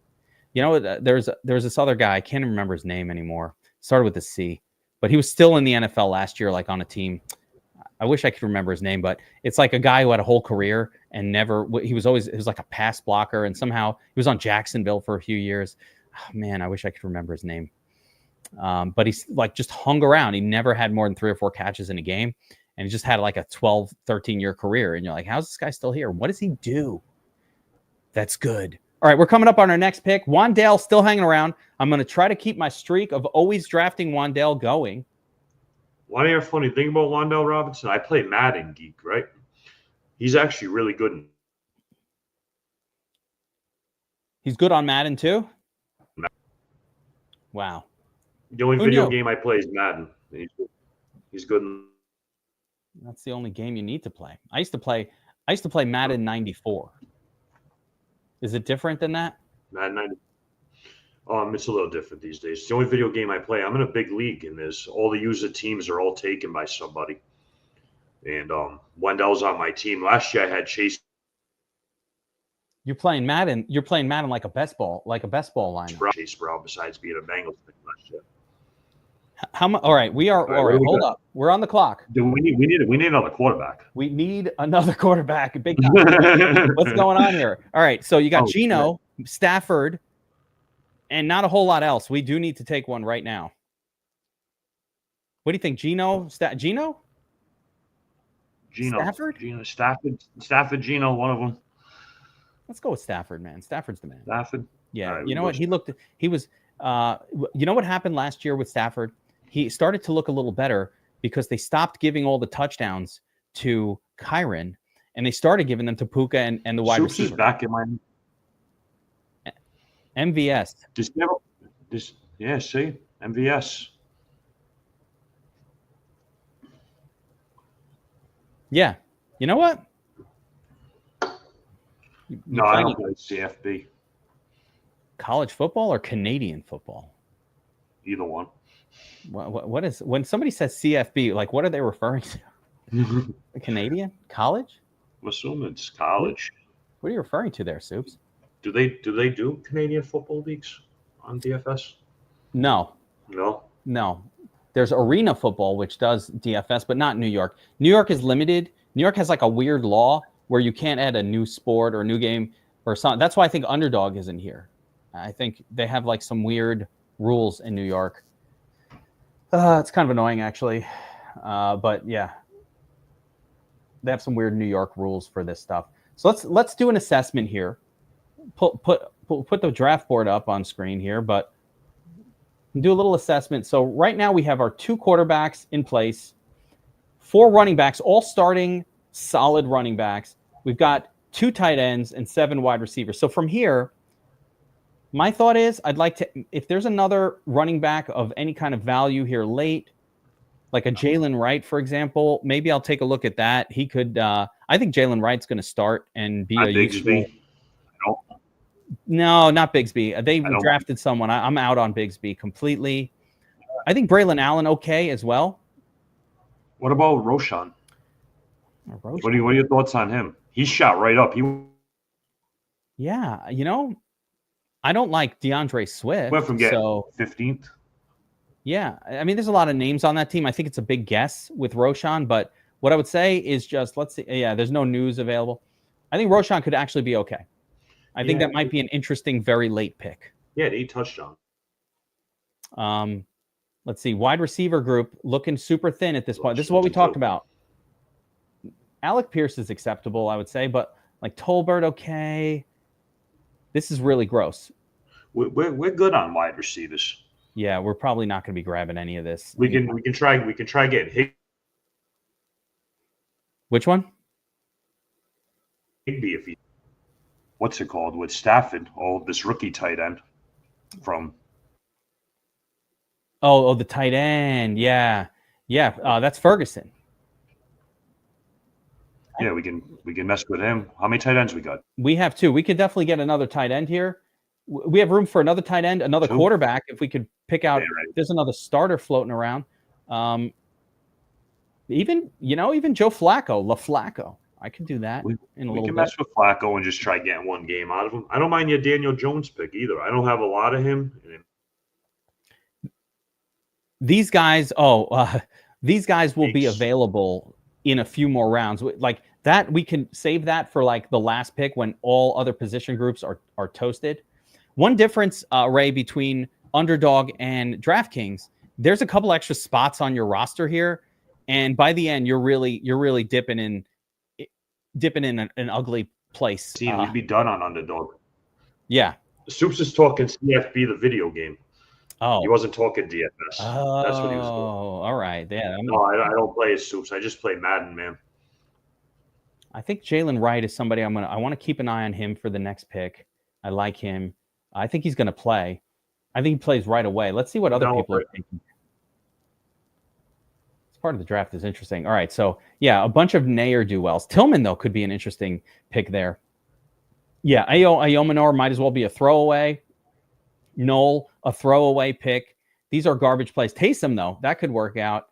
You know, there's this other guy. I can't remember his name anymore. Started with a C, but he was still in the NFL last year, like on a team. I wish I could remember his name, but it's like a guy who had a whole career and he was like a pass blocker, and somehow he was on Jacksonville for a few years. Oh, man, I wish I could remember his name. But he's like just hung around. He never had more than 3 or 4 catches in a game. And he just had like a 12, 13-year career. And you're like, how's this guy still here? What does he do? That's good. All right, we're coming up on our next pick. Wandale still hanging around. I'm going to try to keep my streak of always drafting Wandale going. One of your funny thing about Wandale Robinson, I play Madden Geek, right? He's actually really good. He's good on Madden too? Wow. The only video game I play is Madden. He's good. That's the only game you need to play. I used to play Madden 94. Is it different than that? Madden 94. It's a little different these days. It's the only video game I play. I'm in a big league, and there's all the user teams are all taken by somebody. And Wendell's on my team. Last year I had Chase. You're playing Madden like a best ball lineup. Chase Brown, besides being a Bengals pick last year. How much? All right, we are. All right, hold up. We're on the clock. We need another quarterback. We need another quarterback. Big time. What's going on here? All right, so you got Geno, Stafford, and not a whole lot else. We do need to take one right now. What do you think, Geno? Geno, Stafford, Geno, one of them. Let's go with Stafford, man. Stafford's the man. Stafford. Yeah. Right, you know what? He was. You know what happened last year with Stafford? He started to look a little better because they stopped giving all the touchdowns to Kyron, and they started giving them to Puka and the wide receiver. Back in my MVS. See, MVS. Yeah. You know what? No, I don't play CFB. College football or Canadian football? Either one. What is, when somebody says CFB, like, what are they referring to? Canadian? College? I'm assuming it's college. What are you referring to there, Soups? Do they do Canadian football leagues on DFS? No. No. There's arena football, which does DFS, but not New York. New York is limited. New York has like a weird law where you can't add a new sport or a new game or something. That's why I think Underdog isn't here. I think they have like some weird rules in New York. It's kind of annoying, actually. But yeah, they have some weird New York rules for this stuff. So let's do an assessment here. Put the draft board up on screen here, but do a little assessment. So right now we have our 2 quarterbacks in place, 4 running backs, all starting solid running backs. We've got 2 tight ends and 7 wide receivers. So from here, my thought is I'd like to, if there's another running back of any kind of value here late, like a Jalen Wright, for example, maybe I'll take a look at that. He could, I think Jalen Wright's going to start and be a useful. No, not Bigsby. They don't- drafted someone. I'm out on Bigsby completely. I think Braylon Allen okay as well. What about Roshan? Roshan. What are your thoughts on him? He shot right up. He Yeah, I don't like DeAndre Swift. went from getting so 15th. yeah, I mean, there's a lot of names on that team. I think it's a big guess with Roshan, but what I would say is just let's see. Yeah, there's no news available. I think Roshan could actually be okay. I think that might be an interesting, very late pick. Yeah, 8 touchdowns. Let's see. Wide receiver group looking super thin at this point. This is what we talked about. Alec Pierce is acceptable, I would say, but like Tolbert, okay. This is really gross. We're good on wide receivers. Yeah, we're probably not going to be grabbing any of this. We can try getting Which one? Higbee if he. What's it called with Stafford? Oh, this rookie tight end from. Oh, the tight end. Yeah. That's Ferguson. Yeah, we can mess with him. How many tight ends we got? We have 2. We could definitely get another tight end here. We have room for another tight end, another 2? quarterback. If we could pick out, Yeah, right. There's another starter floating around. Even Joe Flacco, LaFlacco. I could do that in a little bit. We can mess with Flacco and just try getting one game out of him. I don't mind your Daniel Jones pick either. I don't have a lot of him. These guys, these guys will be available in a few more rounds. Like that, we can save that for like the last pick when all other position groups are toasted. One difference, Ray, between Underdog and DraftKings, there's a couple extra spots on your roster here, and by the end, you're really dipping in an ugly place. We'd be done on Underdog. Yeah. Soups is talking CFB, the video game. Oh, he wasn't talking DFS. Oh, that's what he was doing. All right. Yeah. No, I don't play as Soups. I just play Madden, man. I think Jalen Wright is somebody I want to keep an eye on him for the next pick. I like him. I think he's going to play. I think he plays right away. Let's see what other people are thinking. This part of the draft is interesting. All right. So, yeah, a bunch of ne'er-do-wells. Tillman, though, could be an interesting pick there. Yeah, Ayomanor might as well be a throwaway. Knoll, a throwaway pick. These are garbage plays. Taysom, though, that could work out.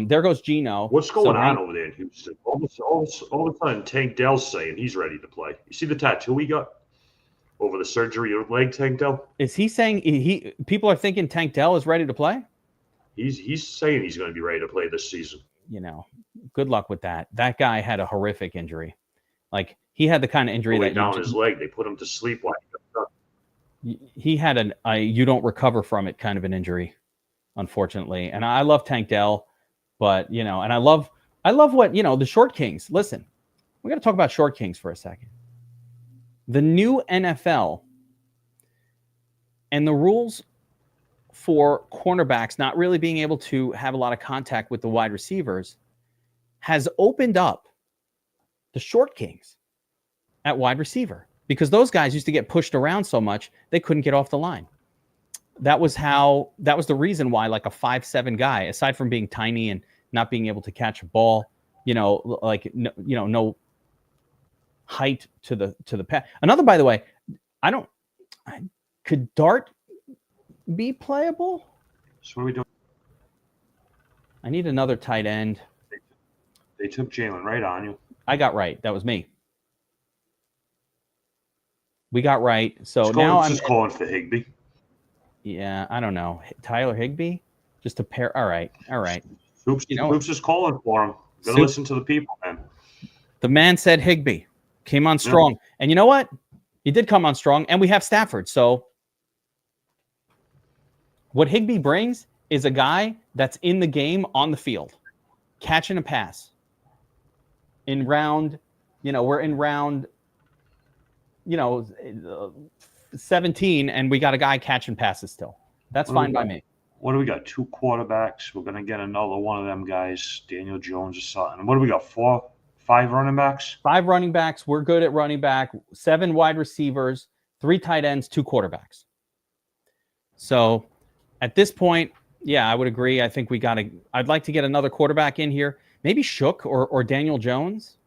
There goes Geno. What's going on over there in Houston? All of a sudden, Tank Dell's saying he's ready to play. You see the tattoo he got over the surgery of leg, Tank Dell? Is he saying people are thinking Tank Dell is ready to play? He's saying he's going to be ready to play this season. Good luck with that. That guy had a horrific injury. Like, he had the kind of injury that down his leg. They put him to sleep while he got up. He had you don't recover from it kind of an injury, unfortunately. And I love Tank Dell, but and I love what the Short Kings. Listen, we got to talk about Short Kings for a second. The new NFL and the rules for cornerbacks not really being able to have a lot of contact with the wide receivers has opened up the Short Kings at wide receiver, because those guys used to get pushed around so much they couldn't get off the line. That was the reason why, like, a 5'7" guy, aside from being tiny and not being able to catch a ball, no height to the pass. Another, by the way, could Dart be playable? So what are we doing? I need another tight end. They took Jalen Wright on you. I got right. That was me. We got right. So now I'm just calling for Higbee. Yeah, I don't know. Tyler Higbee? Just a pair. All right. Oops is calling for him. Gotta listen to the people, man. The man said Higbee. Came on strong. Yeah. And you know what? He did come on strong. And we have Stafford. So what Higbee brings is a guy that's in the game on the field, catching a pass. In round, we're in round 17, and we got a guy catching passes still. That's fine by me. What do we got? 2 quarterbacks. We're going to get another one of them guys, Daniel Jones or something. What do we got? 5 running backs? 5 running backs. We're good at running back. 7 wide receivers, 3 tight ends, 2 quarterbacks. So at this point, yeah, I would agree. I think I'd like to get another quarterback in here. Maybe Shook or Daniel Jones.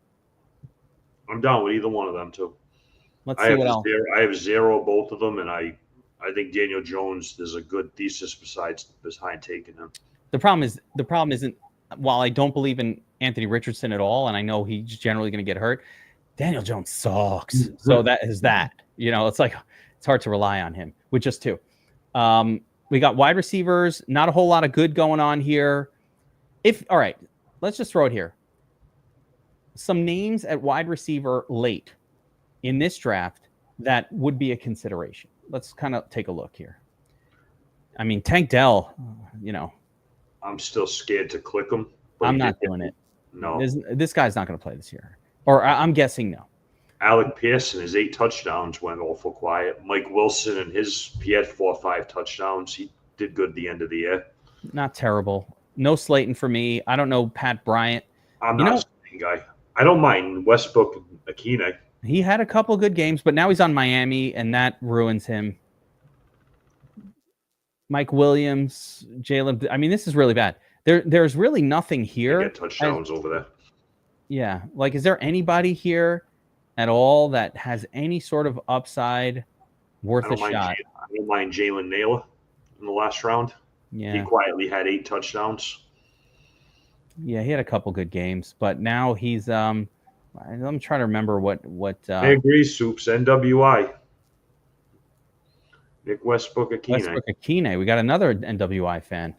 I'm down with either one of them, too. Let's see what else. I have zero both of them, and I think Daniel Jones. There's a good thesis behind taking him. The problem isn't, while I don't believe in Anthony Richardson at all, and I know he's generally going to get hurt, Daniel Jones sucks. So that is that. It's like it's hard to rely on him with just two. We got wide receivers, not a whole lot of good going on here. All right, let's just throw it here. Some names at wide receiver late in this draft that would be a consideration. Let's kind of take a look here. I mean, Tank Dell, I'm still scared to click him. I'm not doing it. No. This guy's not going to play this year. Or I'm guessing no. Alec Pearson, his 8 touchdowns went awful quiet. Mike Wilson and he had 4 or 5 touchdowns. He did good at the end of the year. Not terrible. No Slayton for me. I don't know Pat Bryant. I'm not a Slayton guy. I don't mind Westbrook and Akine. He had a couple good games, but now he's on Miami, and that ruins him. Mike Williams, Jalen. I mean, this is really bad. There's really nothing here. Get touchdowns over there. Yeah. Like, is there anybody here at all that has any sort of upside worth a shot? I don't mind Jalen Naylor in the last round. Yeah. He quietly had 8 touchdowns. Yeah, he had a couple good games, but now he's I'm trying to remember what I agree, Soups. NWI. Nick Westbrook Akine. We got another NWI fan.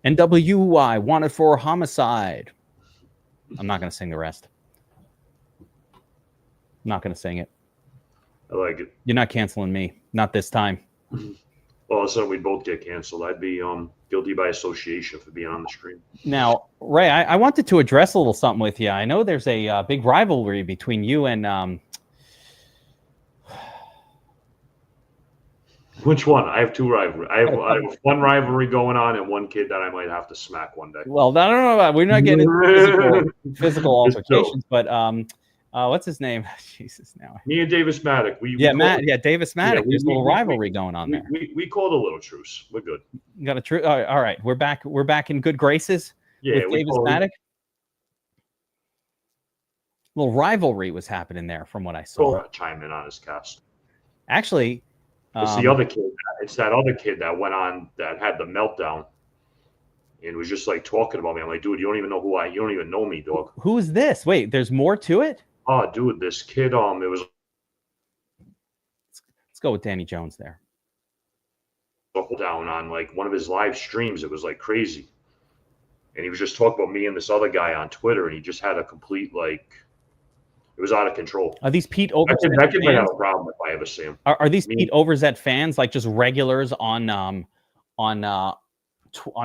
NWI, wanted for homicide. I'm not going to sing the rest. I'm not going to sing it. I like it. You're not canceling me. Not this time. All of a sudden, we'd both get canceled. I'd be guilty by association for being on the stream. Now, Ray, I wanted to address a little something with you. I know there's a big rivalry between you and which one? I have 2 rivalries. I have one rivalry going on and one kid that I might have to smack one day. Well, I don't know about. We're not getting into physical altercations, but what's his name? Jesus, now. Me and Davis Maddock. Davis Maddock. There's a little rivalry going on there. We called a little truce. We're good. You got a truce. All right, we're back. We're back in good graces. Yeah, with Davis Maddock. A little rivalry was happening there, from what I saw. Chime in on his cast. Actually, it's the other kid. It's that other kid that went on that had the meltdown and was just like talking about me. I'm like, dude, you don't even know you don't even know me, dog. Who is this? Wait, there's more to it? Oh, dude, this kid, it was. Let's go with Danny Jones there. Down on like one of his live streams. It was like crazy. And he was just talking about me and this other guy on Twitter, and he just had a complete, it was out of control. Are these Pete Overzet fans? That could have a problem if I ever see him. Are these Pete Overzet fans, like just regulars on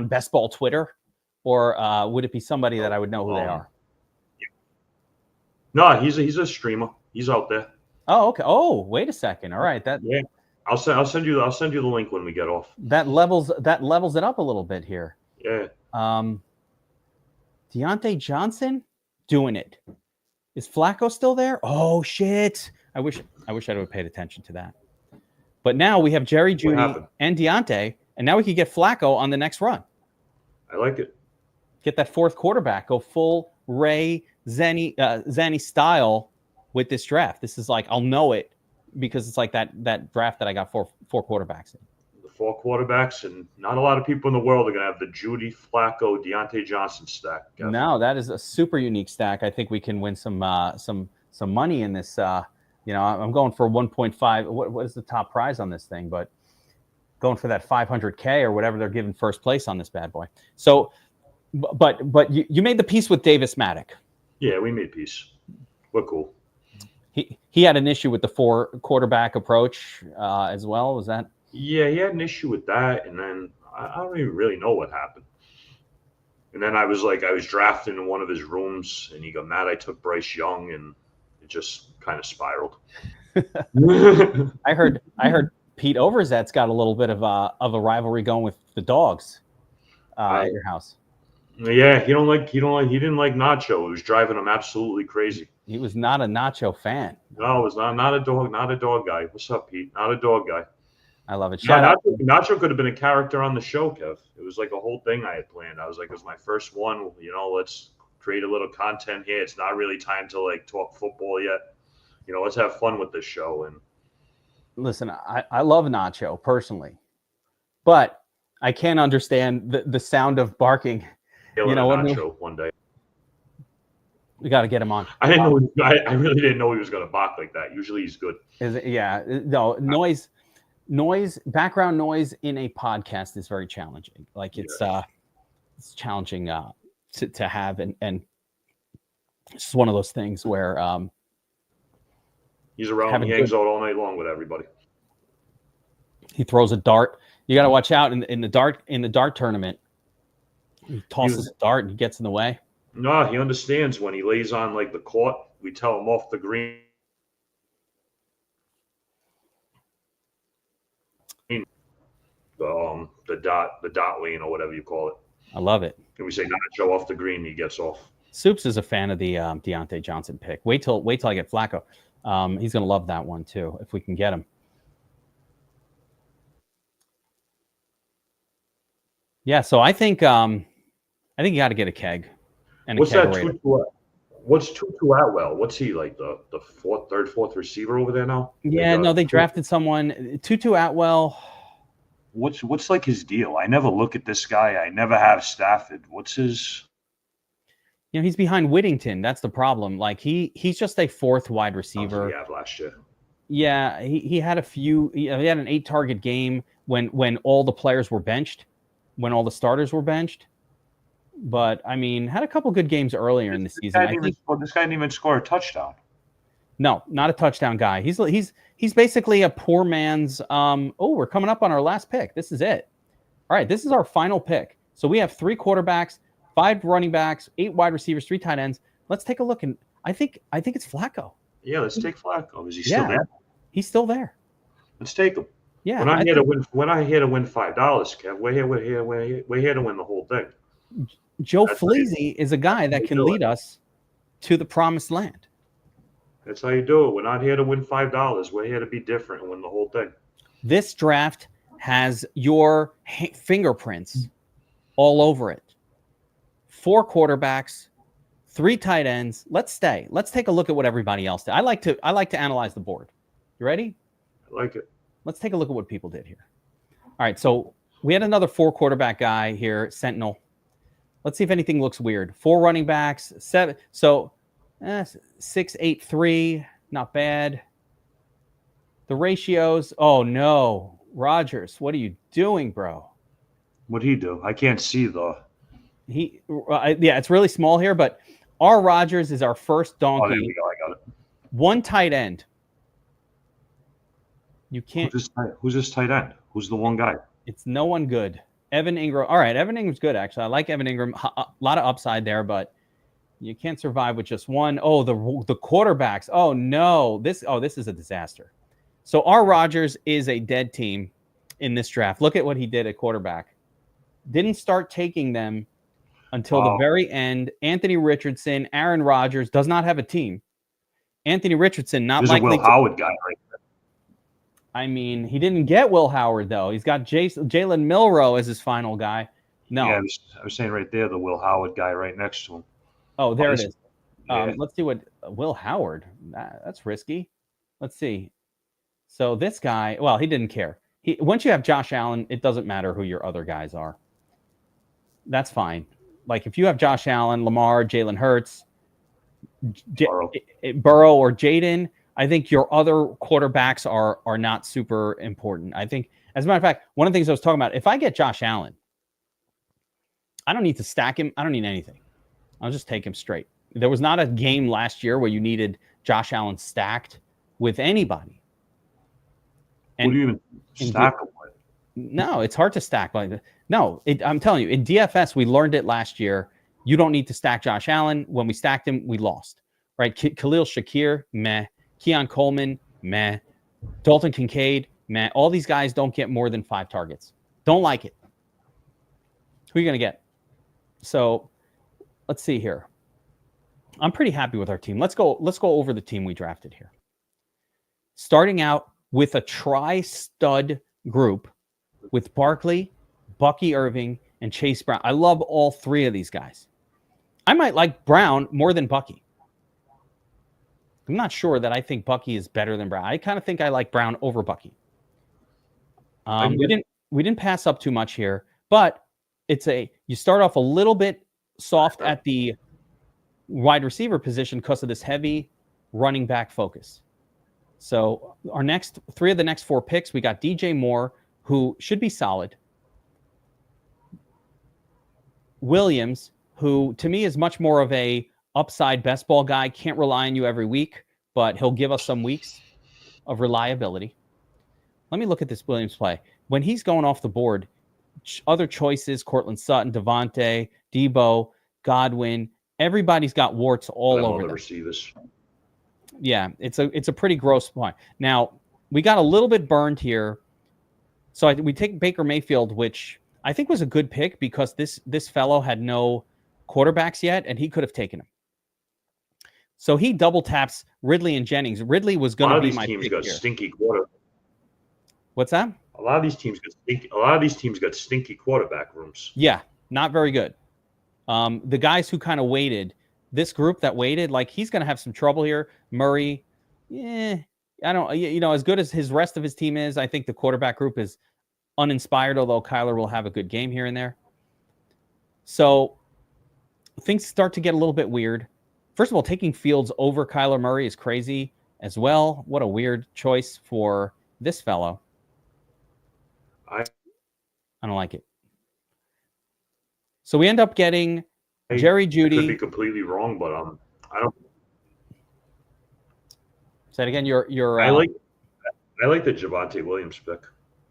Best Ball Twitter? Or would it be somebody that I would know who they are? No, he's a streamer. He's out there. Oh, okay. Oh, wait a second. All right. Yeah. I'll send you the link when we get off. That levels it up a little bit here. Yeah. Deontay Johnson doing it. Is Flacco still there? Oh shit! I wish I would have paid attention to that. But now we have Jerry Jeudy and Deontay, and now we can get Flacco on the next run. I like it. Get that 4th quarterback. Go full Ray Zanny style with this draft. This is like, I'll know it because it's like that draft that I got 4 quarterbacks in. The 4 quarterbacks, and not a lot of people in the world are going to have the Jeudy, Flacco, Deontay Johnson stack. Definitely. No, that is a super unique stack. I think we can win some money in this. I'm going for 1.5. What is the top prize on this thing? But going for that 500K or whatever they're giving first place on this bad boy. So, but you made the peace with Davis Maddock. Yeah, we made peace. We're cool. He had an issue with the 4 quarterback approach as well. Was that? Yeah, he had an issue with that, and then I don't even really know what happened. And then I was drafting in one of his rooms, and he got mad I took Bryce Young, and it just kind of spiraled. I heard Pete Overzet's got a little bit of a rivalry going with the dogs at your house. Yeah, he didn't like Nacho. It was driving him absolutely crazy. He was not a Nacho fan. No, it was not a dog guy. What's up, Pete? Not a dog guy. I love it. Nacho could have been a character on the show, Kev. It was like a whole thing I had planned. I was like, it was my first one. Let's create a little content here. It's not really time to talk football yet. let's have fun with this show. And listen, I love Nacho personally, but I can't understand the sound of barking. Nacho one day. We got to get him on. I didn't know. I really didn't know he was going to bark like that. Usually he's good. No, background noise in a podcast is very challenging. Like it's challenging to have, and it's just one of those things where he's around. He hangs out all night long with everybody. He throws a dart. You got to watch out in the dart tournament. He tosses a dart and he gets in the way. No, he understands when he lays on like the court. We tell him off the green. The dot lane or whatever you call it. I love it. And we say Nacho off the green, he gets off. Soups is a fan of the Deontay Johnson pick. Wait till I get Flacco. He's gonna love that one too if we can get him. Yeah, so I think you got to get a keg. And what's that? What's Tutu Atwell? What's he like? The third, fourth receiver over there now? Yeah, no, they drafted someone. Tutu Atwell. What's like his deal? I never look at this guy. I never have Stafford. What's his? He's behind Whittington. That's the problem. Like he's just a fourth wide receiver. He had last year. Yeah, he had a few. He had an 8-target game when all the players were benched, when all the starters were benched. But I mean, had a couple good games earlier in the season. This guy didn't even score a touchdown. No, not a touchdown guy. He's basically a poor man's. We're coming up on our last pick. This is it. All right, this is our final pick. So we have 3 quarterbacks, 5 running backs, 8 wide receivers, 3 tight ends. Let's take a look, and I think it's Flacco. Yeah, let's take Flacco. Is he still there? He's still there. Let's take him. Yeah. We're here to win $5, Kev. We're here to win the whole thing. Joe Fleazy is a guy that can lead us to the promised land. That's how you do it. We're not here to win $5. We're here to be different and win the whole thing. This draft has your fingerprints all over it. 4 quarterbacks, 3 tight ends. Let's stay. Let's take a look at what everybody else did. I like to analyze the board. You ready? I like it. Let's take a look at what people did here. All right, so we had another 4 quarterback guy here, Sentinel. Let's see if anything looks weird. 4 running backs, 7. So 6, 8, 3, not bad. The ratios. Oh no, Rodgers, what are you doing, bro? What'd he do? I can't see it's really small here, but our Rodgers is our first donkey. Oh, there we go. I got it. 1 tight end. You can't. Who's this tight end? Who's the one guy? It's no one good. Evan Ingram. All right, Evan Ingram's good, actually. I like Evan Ingram. A lot of upside there, but you can't survive with just one. Oh, the quarterbacks. Oh, no. This is a disaster. So our Rodgers is a dead team in this draft. Look at what he did at quarterback. Didn't start taking them until the very end. Anthony Richardson, Aaron Rodgers does not have a team. Anthony Richardson, not There's likely. a Will Howard guy right there. I mean, he didn't get Will Howard, though. He's got Jalen Milroe as his final guy. No. Yeah, I was saying right there, the Will Howard guy right next to him. Oh, there it is. Yeah. Let's see what Will Howard. That's risky. Let's see. So this guy, well, he didn't care. Once you have Josh Allen, it doesn't matter who your other guys are. That's fine. Like if you have Josh Allen, Lamar, Jalen Hurts, Burrow or Jaden, I think your other quarterbacks are not super important. I think, as a matter of fact, one of the things I was talking about, if I get Josh Allen, I don't need to stack him. I don't need anything. I'll just take him straight. There was not a game last year where you needed Josh Allen stacked with anybody. And what do you even stack him with? No, it's hard to stack like that. No, I'm telling you, in DFS, we learned it last year. You don't need to stack Josh Allen. When we stacked him, we lost. Right? Khalil Shakir, meh. Keon Coleman, meh. Dalton Kincaid, meh. All these guys don't get more than 5 targets. Don't like it. Who are you going to get? So let's see here. I'm pretty happy with our team. Let's go over the team we drafted here. Starting out with a tri-stud group with Barkley, Bucky Irving, and Chase Brown. I love all 3 of these guys. I might like Brown more than Bucky. I'm not sure that I think Bucky is better than Brown. I kind of think I like Brown over Bucky. We didn't pass up too much here, but you start off a little bit soft at the wide receiver position because of this heavy running back focus. So our next 3 of the next 4 picks, we got DJ Moore, who should be solid. Williams, who to me is much more of a upside best ball guy, can't rely on you every week, but he'll give us some weeks of reliability. Let me look at this Williams play. When he's going off the board, other choices, Cortland Sutton, Devontae, Debo, Godwin, everybody's got warts all over them. Receivers. Yeah, it's a pretty gross point. Now, we got a little bit burned here. So we take Baker Mayfield, which I think was a good pick because this fellow had no quarterbacks yet, and he could have taken him. So he double taps Ridley and Jennings. Ridley was going to be my pick here. A lot of these teams got stinky quarterbacks. What's that? A lot of these teams got stinky quarterback rooms. Yeah, not very good. The guys who kind of waited, this group that waited, like he's going to have some trouble here. Murray, I don't, as good as his rest of his team is, I think the quarterback group is uninspired, although Kyler will have a good game here and there. So things start to get a little bit weird. First of all, taking Fields over Kyler Murray is crazy as well. What a weird choice for this fellow. I don't like it. So we end up getting Jerry Jeudy. I could be completely wrong, but I don't. Say it again. You're. I like the Javonte Williams pick.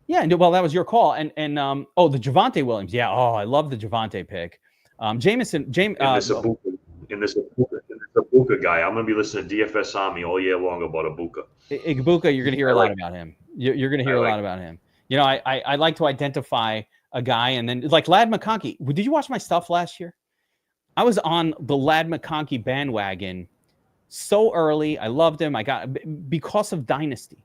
Yeah, well, that was your call, and the Javonte Williams. Yeah, I love the Javonte pick. In this Ibuka guy, I'm going to be listening to DFS Army all year long about Ibuka. Ibuka, you're going to hear a lot about him. You're going to hear a lot about him. I like to identify a guy, and then like Ladd McConkey. Did you watch my stuff last year? I was on the Ladd McConkey bandwagon so early. I loved him. I got because of Dynasty,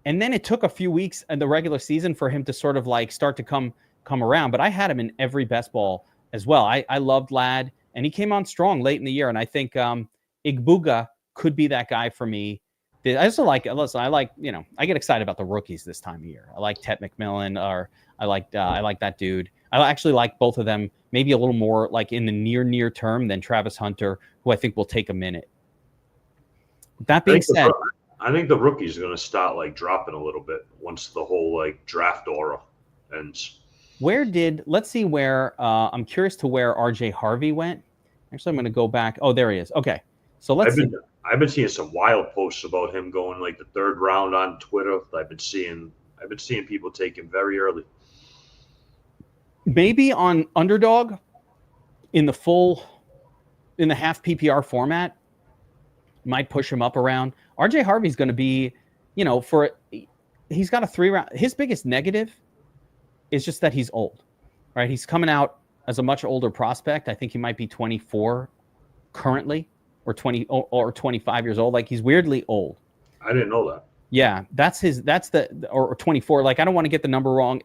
and then it took a few weeks in the regular season for him to sort of like start to come around. But I had him in every best ball as well. I loved Ladd, and he came on strong late in the year. And I think Ibuka could be that guy for me. I also like, listen, I get excited about the rookies this time of year. I like Ted McMillan, or I like that dude. I actually like both of them, maybe a little more like in the near term than Travis Hunter, who I think will take a minute. That being said, I think the rookies are going to start like dropping a little bit once the whole like draft aura ends. Let's see where, I'm curious to where RJ Harvey went. Actually, I'm going to go back. Oh, there he is. Okay. So let's see. I've been seeing some wild posts about him going like the 3rd round on Twitter. I've been seeing people take him very early. Maybe on Underdog in the half PPR format, might push him up around. RJ Harvey's going to be, he's got a 3-round. His biggest negative is just that he's old, right? He's coming out as a much older prospect. I think he might be 24 currently, or 20 or 25 years old. Like he's weirdly old. I didn't know that. Yeah, or 24. Like I don't want to get the number wrong.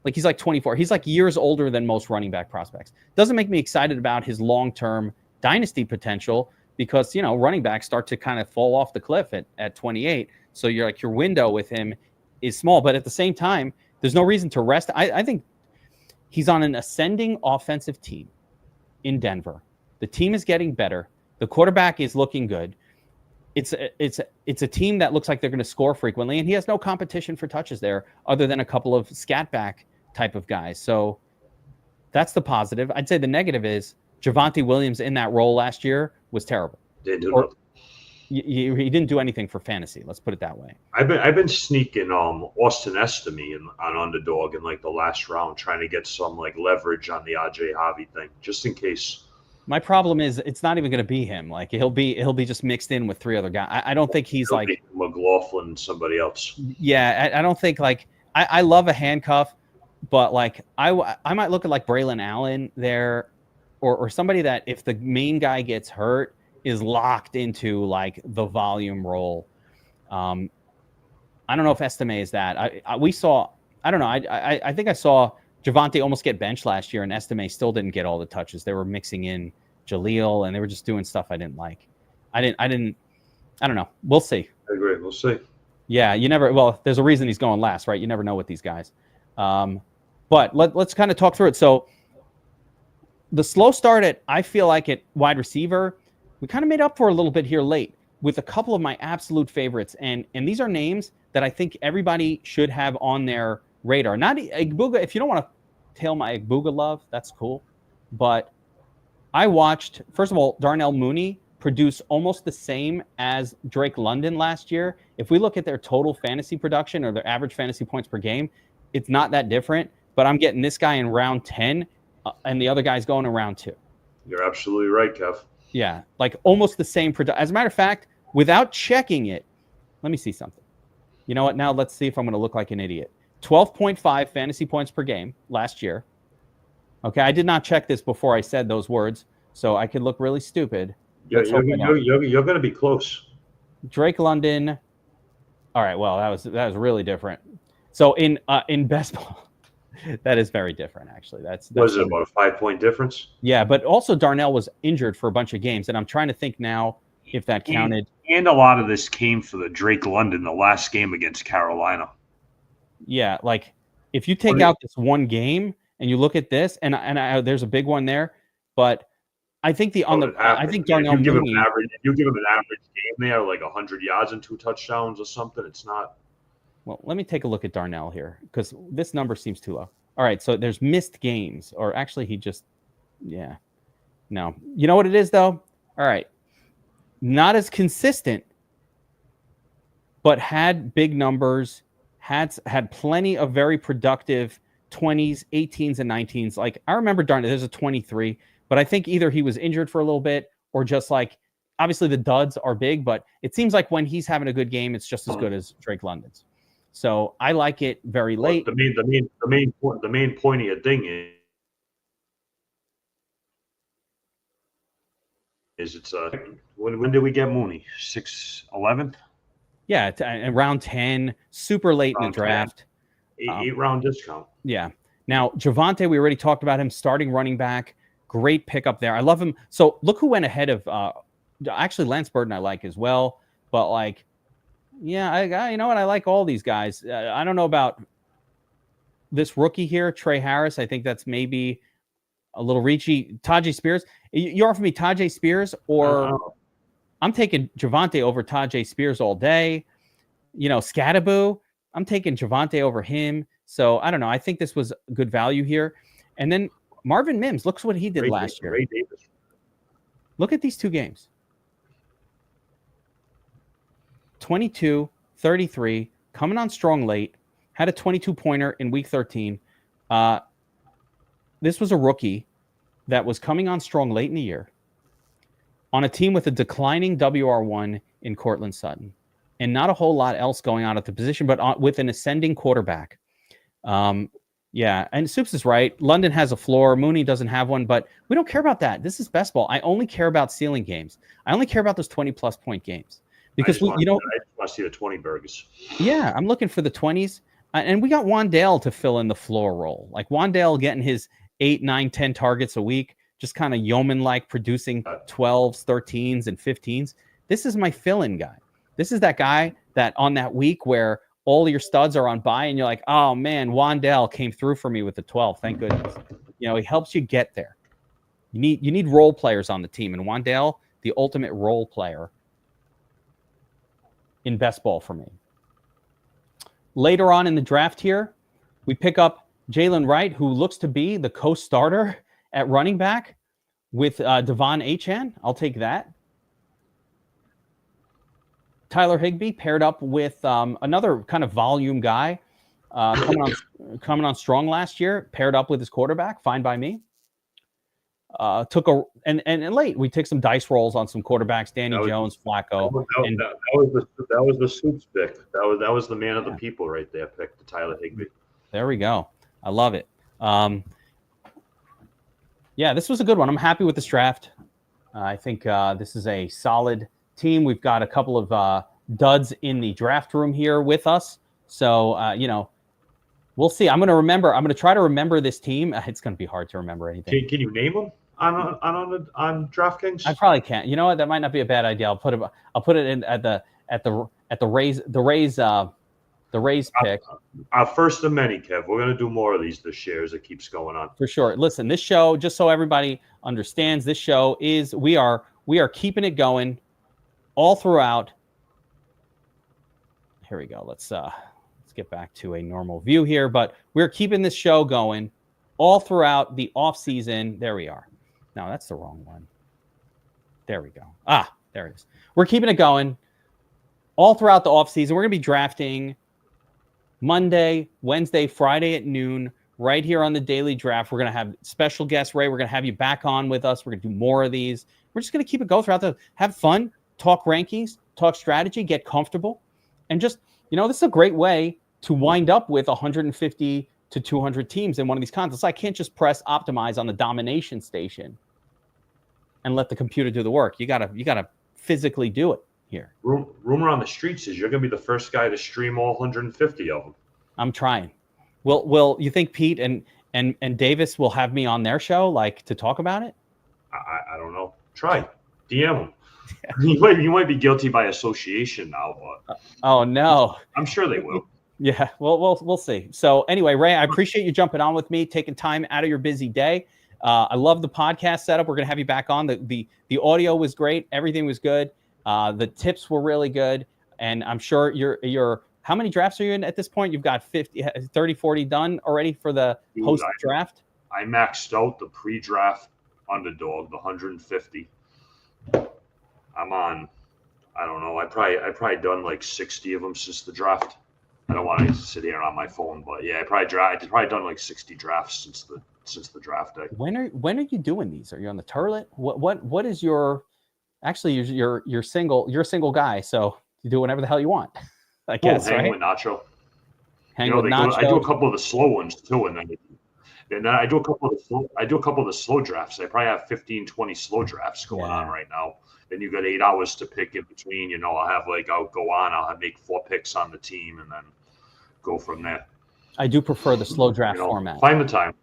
Like he's like 24. He's like years older than most running back prospects. Doesn't make me excited about his long-term dynasty potential because, running backs start to kind of fall off the cliff at 28. So your window with him is small, but at the same time, there's no reason to rest. I think he's on an ascending offensive team in Denver. The team is getting better. The quarterback is looking good. It's a team that looks like they're going to score frequently, and he has no competition for touches there other than a couple of scat back type of guys. So that's the positive. I'd say the negative is Javonte Williams in that role last year was terrible. He didn't do anything for fantasy. Let's put it that way. I've been sneaking Austin Estime on Underdog in like the last round, trying to get some like leverage on the RJ Harvey thing, just in case. My problem is it's not even going to be him. Like he'll be just mixed in with 3 other guys. I don't think he's like McLaughlin, somebody else. Yeah, I don't think like I love a handcuff, but like I might look at like Braylon Allen there, or somebody that if the main guy gets hurt is locked into like the volume role. I don't know if Estime is that. I don't know. I think I saw Javonte almost get benched last year, and Estime still didn't get all the touches. They were mixing in Jaleel, and they were just doing stuff I didn't like. I I don't know. We'll see. I agree. We'll see. Yeah, you never. Well, there's a reason he's going last, right? You never know with these guys. But let's kind of talk through it. So the slow start I feel like at wide receiver, we kind of made up for a little bit here late with a couple of my absolute favorites, and these are names that I think everybody should have on their radar. Not Igbuga. If you don't want to tail my Igbuga love, that's cool. But I watched, first of all, Darnell Mooney produce almost the same as Drake London last year. If we look at their total fantasy production or their average fantasy points per game, it's not that different. But I'm getting this guy in round 10, and the other guy's going in round 2. You're absolutely right, Kev. Yeah, like almost the same production. As a matter of fact, without checking it, let me see something. You know what? Now let's see if I'm going to look like an idiot. 12.5 fantasy points per game last year. Okay, I did not check this before I said those words, so I could look really stupid. You're going to be close. Drake London. All right, well, that was really different. So in best ball, that is very different, actually. That's was it about a 5-point difference? Yeah, but also Darnell was injured for a bunch of games, and I'm trying to think now if that counted. And a lot of this came for the Drake London, the last game against Carolina. Yeah, like if you take out this one game and you look at this, and there's a big one there, but I think I think Darnell Mooney. You give him an average game there, like 100 yards and 2 touchdowns or something. It's not. Well, let me take a look at Darnell here because this number seems too low. All right, so there's missed games, or actually he just, yeah, no. You know what it is though? All right, not as consistent, but had big numbers, had plenty of very productive 20s, 18s, and 19s. Like I remember Darnell, there's a 23, but I think either he was injured for a little bit or just like, obviously the duds are big, but it seems like when he's having a good game, it's just as good as Drake London's. So I like it very late. The main pointy thing is it's when did we get Mooney? 6-11? Yeah, and round 10, super late in the draft. 8-round discount. Yeah. Now Javonte, we already talked about him, starting running back. Great pickup there. I love him. So look who went ahead of. Actually, Lance Burton I like as well, but like. Yeah, I you know what? I like all these guys. I don't know about this rookie here, Trey Harris. I think that's maybe a little reachy. Tajay Spears. You offer me Tajay Spears, or I'm taking Javonte over Tajay Spears all day. You know, Scattaboo. I'm taking Javonte over him. So I don't know. I think this was good value here. And then Marvin Mims. Look what he did last year. Look at these 2 games. 22, 33, coming on strong late, had a 22-pointer in week 13. This was a rookie that was coming on strong late in the year on a team with a declining WR1 in Cortland Sutton and not a whole lot else going on at the position, but with an ascending quarterback. Yeah, and Soups is right. London has a floor. Mooney doesn't have one, but we don't care about that. This is best ball. I only care about ceiling games. I only care about those 20-plus point games. Because I just want to see the 20 burgers. Yeah, I'm looking for the 20s. And we got Wandale to fill in the floor role. Like Wandale getting his 8, 9, 10 targets a week, just kind of yeoman-like producing 12s, 13s, and 15s. This is my fill-in guy. This is that guy that on that week where all your studs are on bye and you're like, oh, man, Wandale came through for me with the 12. Thank goodness. You know, he helps you get there. You need role players on the team. And Wandale, the ultimate role player in best ball for me. Later on in the draft here, we pick up Jalen Wright, who looks to be the co-starter at running back with Devon Achane. I'll take that. Tyler Higbee paired up with another kind of volume guy coming on strong last year, paired up with his quarterback. Fine by me. And late we took some dice rolls on some quarterbacks, Danny Jones, Flacco. That was the Soups pick. That was the man of the people right there. Picked the Tyler Higbee. There we go. I love it. Yeah, this was a good one. I'm happy with this draft. I think this is a solid team. We've got a couple of duds in the draft room here with us. So you know, we'll see. I'm going to try to remember this team. It's going to be hard to remember anything. Can you name them? on DraftKings? I probably can't. You know what? That might not be a bad idea. I'll put it in at the Rays pick. Our first of many, Kev. We're gonna do more of these this year as it keeps going on. For sure. Listen, this show, just so everybody understands, this show is we are keeping it going all throughout. Here we go. Let's get back to a normal view here, but we're keeping this show going all throughout the off season. There we are. No, that's the wrong one. There we go. There it is. We're keeping it going all throughout the off season. We're going to be drafting Monday, Wednesday, Friday at noon, right here on the Daily Draft. We're going to have special guests, Ray. We're going to have you back on with us. We're going to do more of these. We're just going to keep it going throughout have fun, talk rankings, talk strategy, get comfortable. And just, this is a great way to wind up with 150 to 200 teams in one of these contests. I can't just press optimize on the domination station and let the computer do the work. You gotta physically do it here. Rumor on the streets is you're going to be the first guy to stream all 150 of them. I'm trying. Will you think Pete and Davis will have me on their show, like, to talk about it? I don't know. Try. DM them. You might be guilty by association now, but oh no, I'm sure they will. Yeah, well, we'll see. So anyway, Ray, I appreciate you jumping on with me, taking time out of your busy day. I love the podcast setup. We're gonna have you back on. The audio was great. Everything was good. The tips were really good, and I'm sure you're. How many drafts are you in at this point? You've got 30, 40 done already for the post draft. I maxed out the pre-draft underdog, the 150. I'm on, I don't know. I probably done like 60 of them since the draft. I don't want to sit here on my phone, but yeah, I probably done like 60 drafts since the draft day. When are you doing these? Are you on the turlet? What is your? Actually, you're single. You're a single guy, so you do whatever the hell you want. I guess. Hang with Nacho. Hang with Nacho. I do a couple of the slow ones too, and then I do a couple of the slow drafts. I probably have 15, 20 slow drafts going on right now. Then you got 8 hours to pick in between. I'll go on. I'll make 4 picks on the team, and then go from there. I do prefer the slow draft format. Find the time.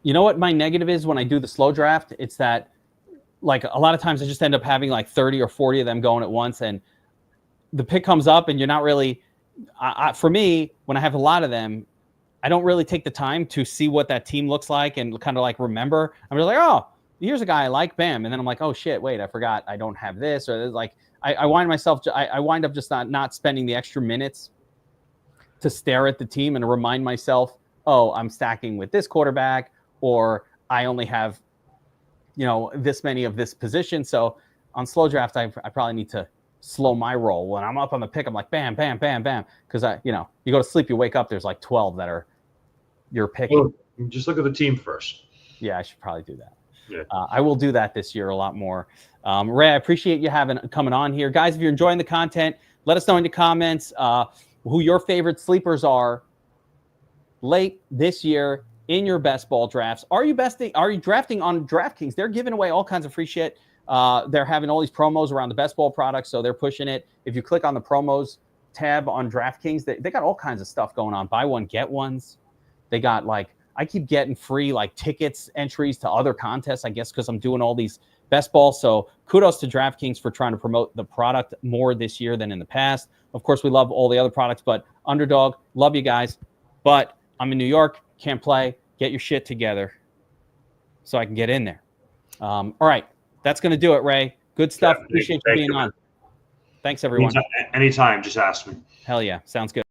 You know what my negative is when I do the slow draft? It's that, like, a lot of times I just end up having like 30 or 40 of them going at once, and the pick comes up, and you're not really. For me, when I have a lot of them, I don't really take the time to see what that team looks like and kind of like remember. I'm just like, oh, here's a guy I like, bam. And then I'm like, oh shit, wait, I forgot I don't have this. Or like, I wind up just not spending the extra minutes to stare at the team and remind myself, oh, I'm stacking with this quarterback, or I only have, this many of this position. So on slow draft, I probably need to slow my roll. When I'm up on the pick, I'm like, bam, bam, bam, bam. Because you go to sleep, you wake up, there's like 12 that are you're picking. Well, just look at the team first. Yeah, I should probably do that. Yeah. I will do that this year a lot more. Ray, I appreciate you coming on here. Guys, if you're enjoying the content, let us know in the comments who your favorite sleepers are late this year in your best ball drafts. Are you drafting on DraftKings? They're giving away all kinds of free shit. They're having all these promos around the best ball products, so they're pushing it. If you click on the promos tab on DraftKings, they got all kinds of stuff going on. Buy one, get ones. They got I keep getting free tickets, entries to other contests, I guess, because I'm doing all these best ball. So kudos to DraftKings for trying to promote the product more this year than in the past. Of course, we love all the other products, but Underdog, love you guys. But I'm in New York, can't play. Get your shit together so I can get in there. All right, that's going to do it, Ray. Good stuff. Appreciate you being on. Thanks, everyone. Anytime, just ask me. Hell yeah. Sounds good.